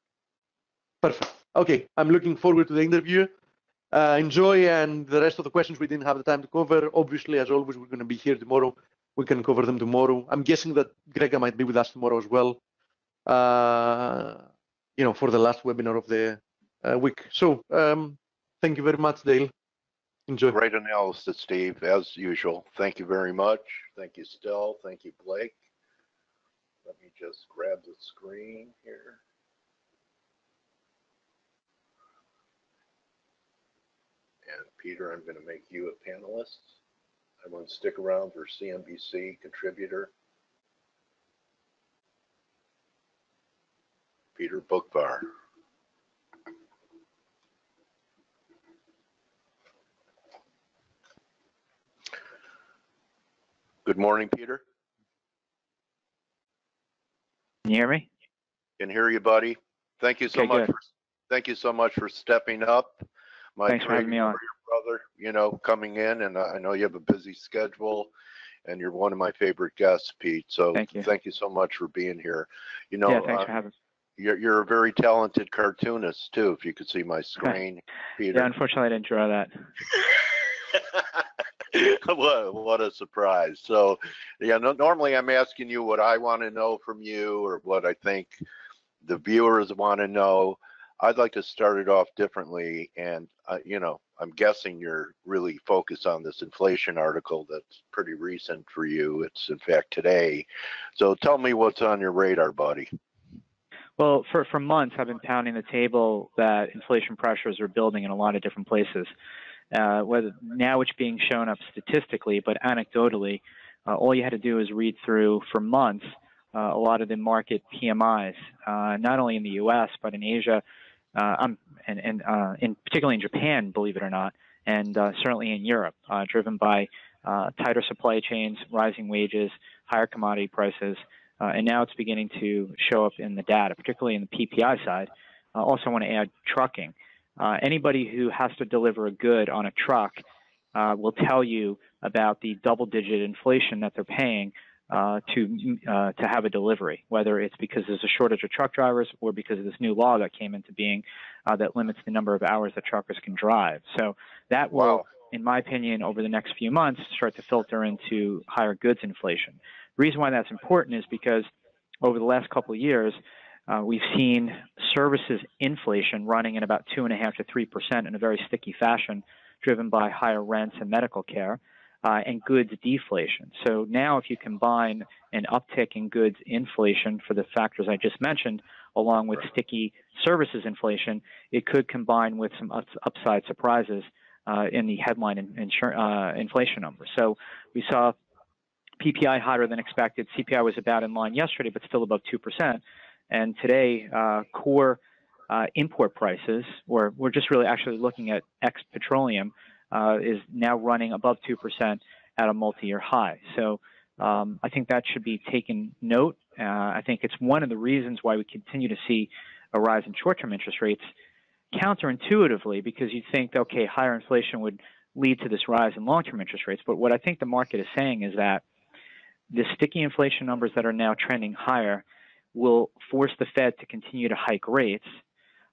Perfect. Okay, I'm looking forward to the interview. Enjoy, and the rest of the questions we didn't have the time to cover. Obviously, as always, we're going to be here tomorrow. We can cover them tomorrow. I'm guessing that Grega might be with us tomorrow as well, for the last webinar of the week. So thank you very much, Dale. Enjoy. Great analysis, Steve, as usual. Thank you very much. Thank you, Stell. Thank you, Blake. Let me just grab the screen here. And Peter, I'm going to make you a panelist. I want to stick around for CNBC contributor. Peter Bookbar. Good morning, Peter. Can you hear me? Can hear you, buddy. Thank you so much. Thank you so much for stepping up. Thanks for having me on. Your brother, coming in, and I know you have a busy schedule, and you're one of my favorite guests, Pete. So thank you so much for being here. Yeah, thanks for having me. You're a very talented cartoonist too. If you could see my screen, Peter. Yeah, unfortunately, I didn't draw that. What a surprise. So yeah, normally I'm asking you what I want to know from you or what I think the viewers want to know. I'd like to start it off differently, and I'm guessing you're really focused on this inflation article that's pretty recent for you. It's in fact today. So tell me what's on your radar, buddy. Well, for months I've been pounding the table that inflation pressures are building in a lot of different places. Whether now it's being shown up statistically, but anecdotally, all you had to do is read through for months a lot of the market PMIs, not only in the U.S. but in Asia, and particularly in Japan, believe it or not, and certainly in Europe, driven by tighter supply chains, rising wages, higher commodity prices, and now it's beginning to show up in the data, particularly in the PPI side. I also want to add trucking. Anybody who has to deliver a good on a truck will tell you about the double-digit inflation that they're paying to have a delivery, whether it's because there's a shortage of truck drivers or because of this new law that came into being that limits the number of hours that truckers can drive. So that will, in my opinion, over the next few months, start to filter into higher goods inflation. The reason why that's important is because over the last couple of years, we've seen services inflation running at about 2.5% to 3% in a very sticky fashion, driven by higher rents and medical care, and goods deflation. So now if you combine an uptick in goods inflation for the factors I just mentioned, along with sticky services inflation, it could combine with some upside surprises in the headline inflation numbers. So we saw PPI hotter than expected. CPI was about in line yesterday, but still above 2%. And today, core import prices, or we're just really actually looking at ex-petroleum, is now running above 2% at a multi-year high. So I think that should be taken note. I think it's one of the reasons why we continue to see a rise in short-term interest rates counterintuitively, because you'd think, okay, higher inflation would lead to this rise in long-term interest rates. But what I think the market is saying is that the sticky inflation numbers that are now trending higher will force the Fed to continue to hike rates.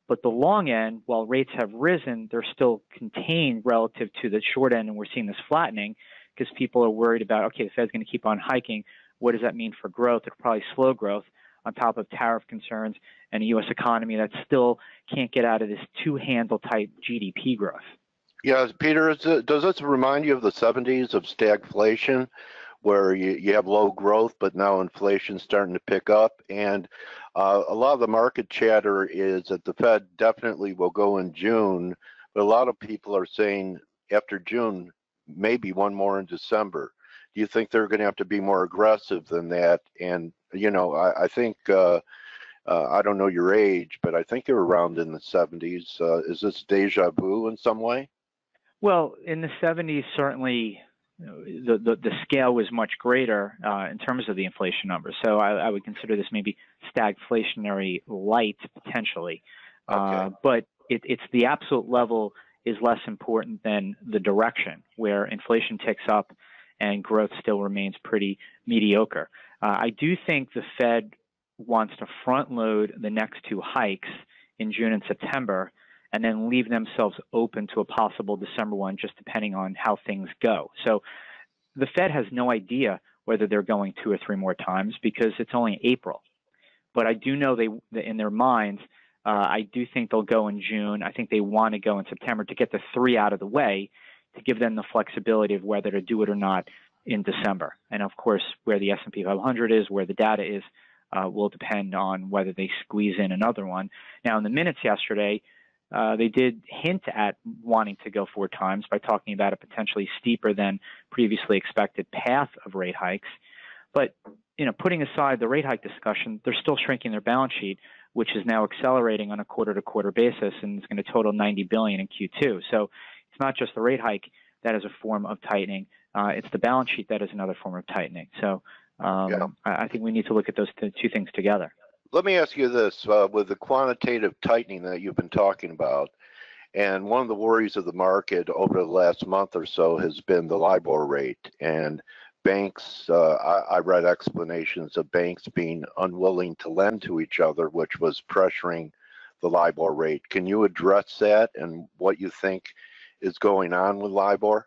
But the long end, while rates have risen, they're still contained relative to the short end, and we're seeing this flattening, because people are worried about, okay, the Fed's going to keep on hiking. What does that mean for growth? It'll probably slow growth on top of tariff concerns and a U.S. economy that still can't get out of this two-handle type GDP growth. Yeah, Peter, does this remind you of the 70s of stagflation, where you have low growth, but now inflation's starting to pick up? And a lot of the market chatter is that the Fed definitely will go in June, but a lot of people are saying after June, maybe one more in December. Do you think they're going to have to be more aggressive than that? And, you know, I think, I don't know your age, but I think you're around in the 70s. Is this deja vu in some way? Well, in the 70s, certainly the scale was much greater in terms of the inflation numbers. So I would consider this maybe stagflationary light potentially. Okay. But it's the absolute level is less important than the direction, where inflation ticks up and growth still remains pretty mediocre. I do think the Fed wants to front load the next two hikes in June and September, and then leave themselves open to a possible December one, just depending on how things go. So the Fed has no idea whether they're going 2 or 3 more times because it's only April. But I do know they in their minds, I do think they'll go in June. I think they want to go in September to get the 3 out of the way, to give them the flexibility of whether to do it or not in December. And of course, where the S&P 500 is, where the data is, will depend on whether they squeeze in another one. Now, in the minutes yesterday, they did hint at wanting to go 4 times by talking about a potentially steeper than previously expected path of rate hikes. But, you know, putting aside the rate hike discussion, they're still shrinking their balance sheet, which is now accelerating on a quarter-to-quarter basis, and it's going to total $90 billion in Q2. So it's not just the rate hike that is a form of tightening. It's the balance sheet that is another form of tightening. So I think we need to look at those two things together. Let me ask you this, with the quantitative tightening that you've been talking about, and one of the worries of the market over the last month or so has been the LIBOR rate, and banks, I read explanations of banks being unwilling to lend to each other, which was pressuring the LIBOR rate. Can you address that and what you think is going on with LIBOR?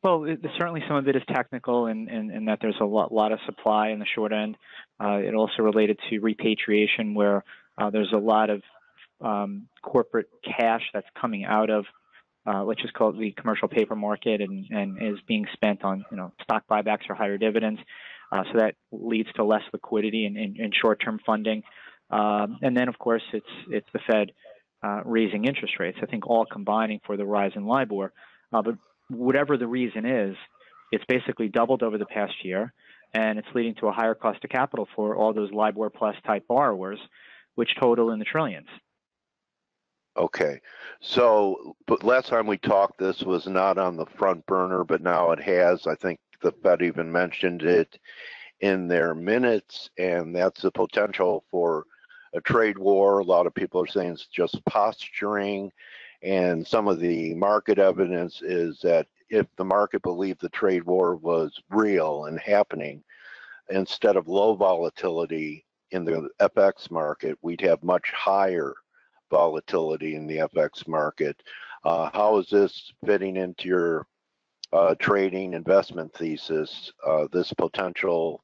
Well, certainly some of it is technical, and that there's a lot of supply in the short end. It also related to repatriation, where there's a lot of corporate cash that's coming out of, let's just call it the commercial paper market, and is being spent on, you know, stock buybacks or higher dividends. So that leads to less liquidity in short-term funding. And then, of course, it's the Fed raising interest rates. I think all combining for the rise in LIBOR. But whatever the reason is, it's basically doubled over the past year, and it's leading to a higher cost of capital for all those LIBOR plus type borrowers, which total in the trillions. Okay, so but last time we talked, this was not on the front burner, but now it has. I think the Fed even mentioned it in their minutes, and that's the potential for a trade war. A lot of people are saying it's just posturing. And some of the market evidence is that if the market believed the trade war was real and happening, instead of low volatility in the FX market, we'd have much higher volatility in the FX market. How is this fitting into your trading investment thesis, this potential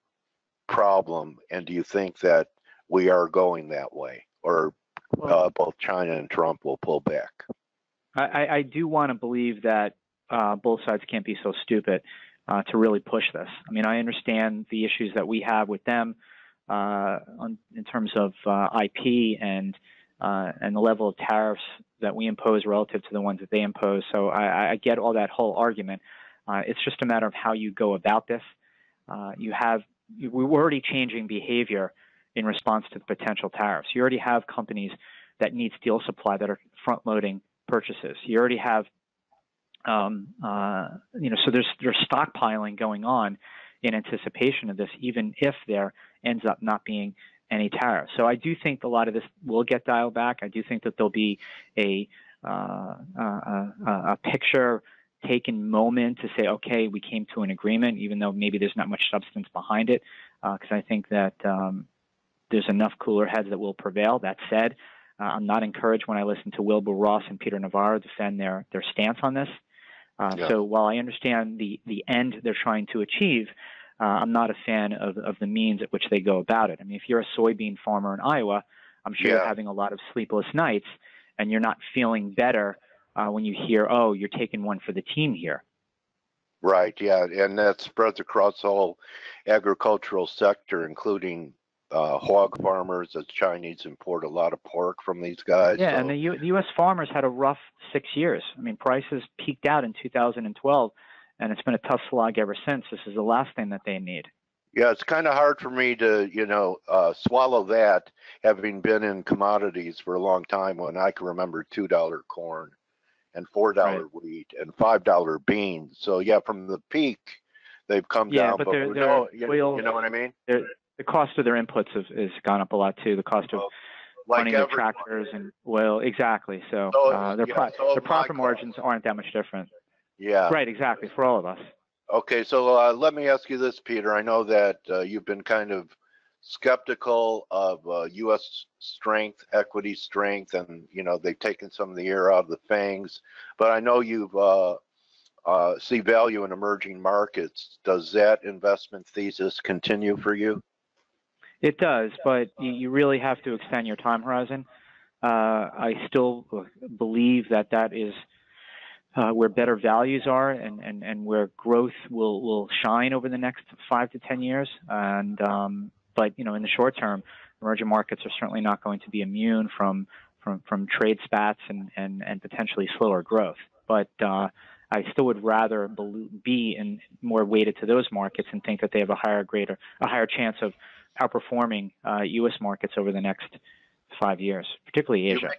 problem? And do you think that we are going that way, or both China and Trump will pull back? I do want to believe that both sides can't be so stupid to really push this. I mean, I understand the issues that we have with them in terms of IP and the level of tariffs that we impose relative to the ones that they impose. So I get all that whole argument. It's just a matter of how you go about this. We're already changing behavior in response to the potential tariffs. You already have companies that need steel supply that are front-loading purchases. You already have, so there's stockpiling going on in anticipation of this, even if there ends up not being any tariffs. So I do think a lot of this will get dialed back. I do think that there'll be a picture-taken moment to say, okay, we came to an agreement, even though maybe there's not much substance behind it, because I think that there's enough cooler heads that will prevail. That said, I'm not encouraged when I listen to Wilbur Ross and Peter Navarro defend their stance on this. So while I understand the end they're trying to achieve, I'm not a fan of the means at which they go about it. I mean, if you're a soybean farmer in Iowa, I'm sure you're having a lot of sleepless nights, and you're not feeling better when you hear, oh, you're taking one for the team here. Right, yeah, and that spreads across the whole agricultural sector, including hog farmers. The Chinese import a lot of pork from these guys. Yeah, so. and the U.S. farmers had a rough 6 years. I mean, prices peaked out in 2012, and it's been a tough slog ever since. This is the last thing that they need. Yeah, it's kind of hard for me to, swallow that, having been in commodities for a long time when I can remember $2 corn and $4 wheat and $5 beans. So yeah, from the peak, they've come down. But you know what I mean? The cost of their inputs has gone up a lot too. The cost of running their tractors and oil, exactly. So their profit margins aren't that much different. Yeah. Right, exactly, for all of us. Okay, so let me ask you this, Peter. I know that you've been kind of skeptical of U.S. strength, equity strength, and they've taken some of the air out of the fangs. But I know you've see value in emerging markets. Does that investment thesis continue for you? It does, but you really have to extend your time horizon. I still believe that is where better values are and where growth will shine over the next 5 to 10 years. And but in the short term, emerging markets are certainly not going to be immune from trade spats and potentially slower growth. But I still would rather be more weighted to those markets and think that they have a higher chance of outperforming U.S. markets over the next 5 years, particularly Asia.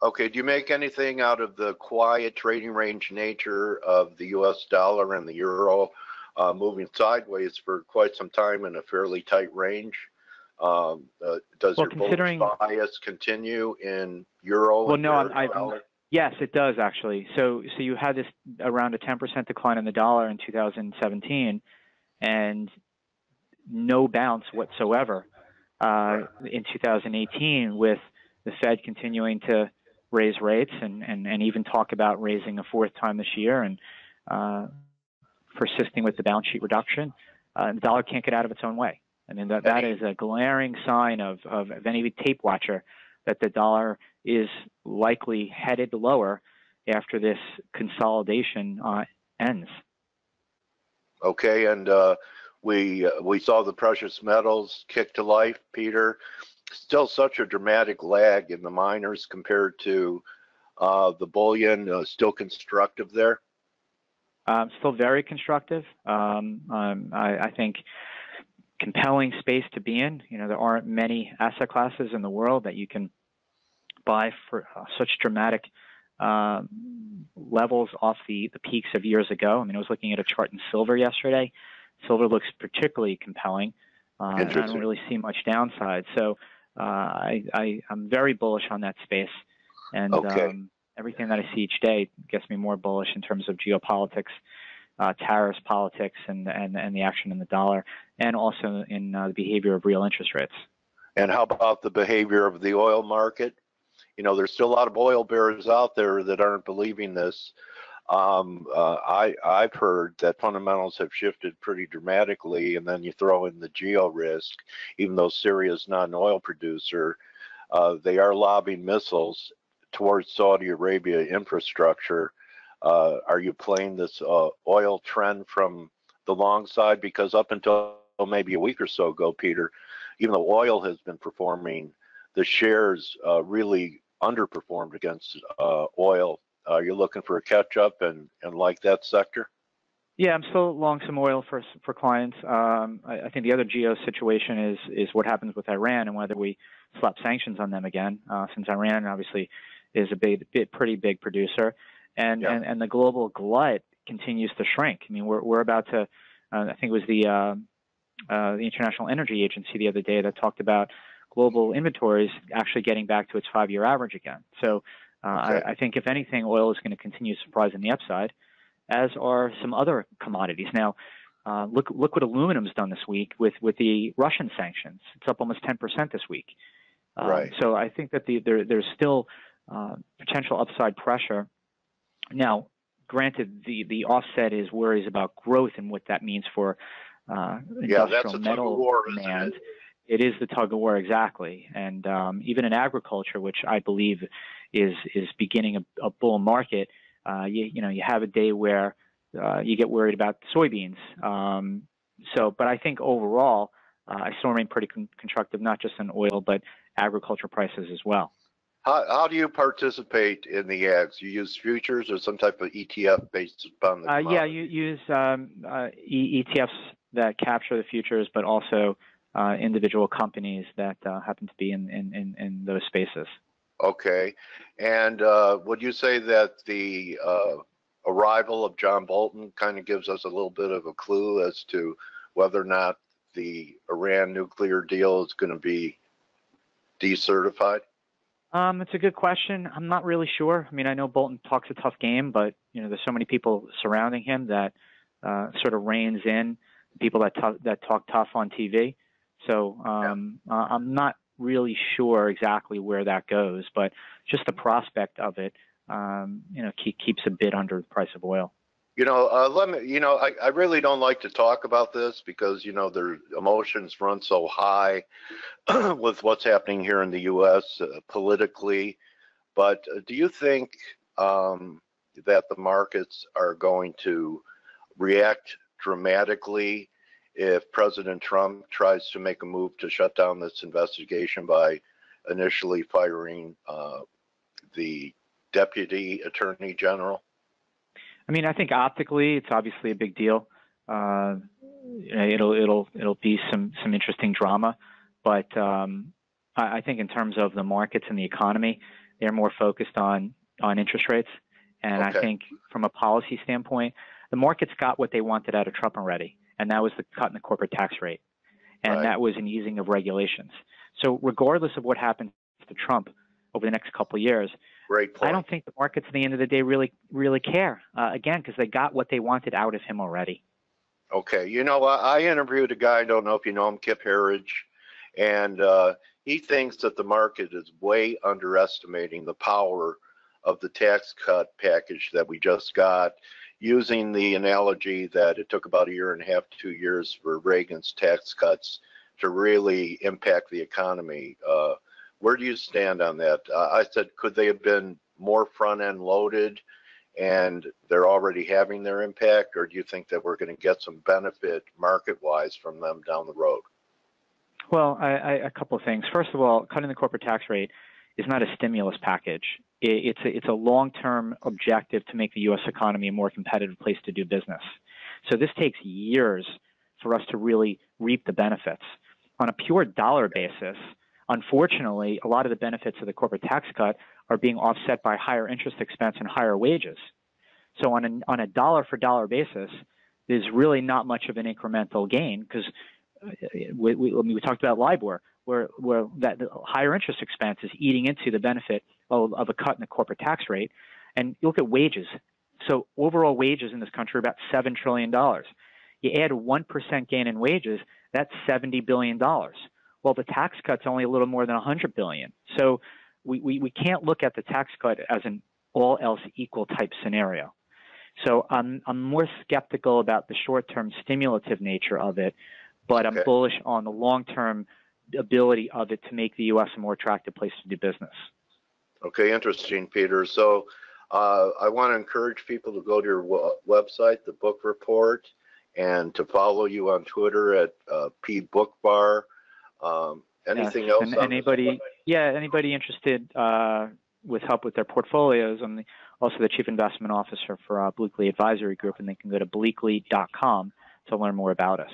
Okay, do you make anything out of the quiet trading range nature of the U.S. dollar and the euro moving sideways for quite some time in a fairly tight range? Does your bullish bias continue in euro? Well, no, yes, it does actually. So you had this around a 10% decline in the dollar in 2017, and no bounce whatsoever in 2018 with the Fed continuing to raise rates and even talk about raising a fourth time this year and persisting with the balance sheet reduction. The dollar can't get out of its own way. I mean, that is a glaring sign of any tape watcher that the dollar is likely headed lower after this consolidation ends. Okay, and we saw the precious metals kick to life, Peter. Still such a dramatic lag in the miners compared to the bullion. Still constructive there? Still very constructive. I think compelling space to be in. There aren't many asset classes in the world that you can buy for such dramatic levels off the peaks of years ago. I mean, I was looking at a chart in silver yesterday. Silver looks particularly compelling. I don't really see much downside. So I'm very bullish on that space. And everything that I see each day gets me more bullish in terms of geopolitics, tariffs, politics, and the action in the dollar, and also in the behavior of real interest rates. And how about the behavior of the oil market? There's still a lot of oil bears out there that aren't believing this. I've heard that fundamentals have shifted pretty dramatically, and then you throw in the geo risk. Even though Syria is not an oil producer, they are lobbing missiles towards Saudi Arabia infrastructure. Are you playing this oil trend from the long side? Because up until maybe a week or so ago, Peter, even though oil has been performing, the shares really underperformed against oil. You're looking for a catch-up and like that sector? Yeah, I'm still long some oil for clients. I think the other geo situation is what happens with Iran and whether we slap sanctions on them again, since Iran obviously is a pretty big producer, and the global glut continues to shrink. I mean, we're about to. I think it was the International Energy Agency the other day that talked about global inventories actually getting back to its 5-year average again. So. I think, if anything, oil is going to continue to surprise on the upside, as are some other commodities. Now, look what aluminum's done this week with the Russian sanctions. It's up almost 10% this week. Right. So I think that there's still potential upside pressure. Now, granted, the offset is worries about growth and what that means for industrial metal demand. It is the tug of war, exactly. And even in agriculture, which I believe is beginning a bull market, you have a day where you get worried about soybeans. But I think overall, I still remain pretty constructive, not just on oil, but agriculture prices as well. How do you participate in the ags? You use futures or some type of ETF based upon the commodity? Yeah, you use ETFs that capture the futures, but also individual companies that happen to be in those spaces. Okay. And would you say that the arrival of John Bolton kind of gives us a little bit of a clue as to whether or not the Iran nuclear deal is going to be decertified? It's a good question. I'm not really sure. I mean, I know Bolton talks a tough game, but there's so many people surrounding him that sort of reins in people that talk tough on TV. So I'm not really sure exactly where that goes, but just the prospect of it, keeps a bit under the price of oil. I really don't like to talk about this because, their emotions run so high with what's happening here in the U.S. Politically. But do you think that the markets are going to react dramatically if President Trump tries to make a move to shut down this investigation by initially firing the Deputy Attorney General? I mean, I think optically, it's obviously a big deal. It'll be some interesting drama, but I think in terms of the markets and the economy, they're more focused on interest rates. And I think from a policy standpoint, the markets got what they wanted out of Trump already, and that was the cut in the corporate tax rate, and that was an easing of regulations. So regardless of what happens to Trump over the next couple of years, I don't think the markets at the end of the day really care, again, because they got what they wanted out of him already. Okay. I interviewed a guy, I don't know if you know him, Kip Harridge, and he thinks that the market is way underestimating the power of the tax cut package that we just got, using the analogy that it took about 1.5 years, 2 years for Reagan's tax cuts to really impact the economy. Where do you stand on that? I said, could they have been more front-end loaded and they're already having their impact, or do you think that we're going to get some benefit market-wise from them down the road? Well, a couple of things. First of all, cutting the corporate tax rate is not a stimulus package. It's a long-term objective to make the U.S. economy a more competitive place to do business. So this takes years for us to really reap the benefits. On a pure dollar basis, unfortunately, a lot of the benefits of the corporate tax cut are being offset by higher interest expense and higher wages. So on a dollar-for-dollar basis, there's really not much of an incremental gain because we talked about LIBOR, where that higher interest expense is eating into the benefit of a cut in the corporate tax rate. And you look at wages. So overall wages in this country are about $7 trillion. You add a 1% gain in wages, that's $70 billion. Well, the tax cut's only a little more than $100 billion. So we can't look at the tax cut as an all else equal type scenario. So I'm more skeptical about the short-term stimulative nature of it, but I'm bullish on the long-term ability of it to make the U.S. a more attractive place to do business. Okay, interesting, Peter. So I want to encourage people to go to your website, the book report, and to follow you on Twitter at pbookbar. Anything else? And anybody interested with help with their portfolios, I'm also the Chief Investment Officer for Bleakley Advisory Group, and they can go to bleakley.com to learn more about us.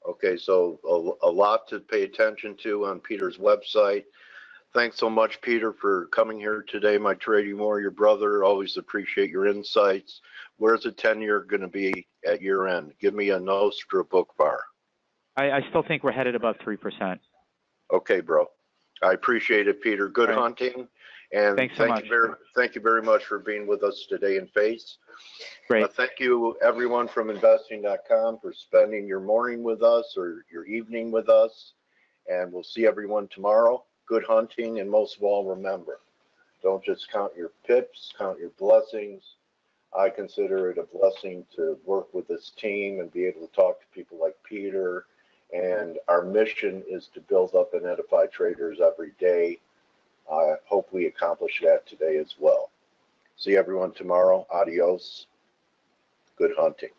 Okay, so a lot to pay attention to on Peter's website. Thanks so much, Peter, for coming here today, my trading warrior brother. Always appreciate your insights. Where's the 10-year going to be at year end? Give me a Nostra book bar. I still think we're headed above 3%. Okay, bro. I appreciate it, Peter. Good hunting. And thanks so much. Thank you very much for being with us today in FACE. Great. Thank you, everyone from investing.com, for spending your morning with us or your evening with us. And we'll see everyone tomorrow. Good hunting. And most of all, remember, don't just count your pips, count your blessings. I consider it a blessing to work with this team and be able to talk to people like Peter. And our mission is to build up and edify traders every day. I hope we accomplish that today as well. See everyone tomorrow. Adios. Good hunting.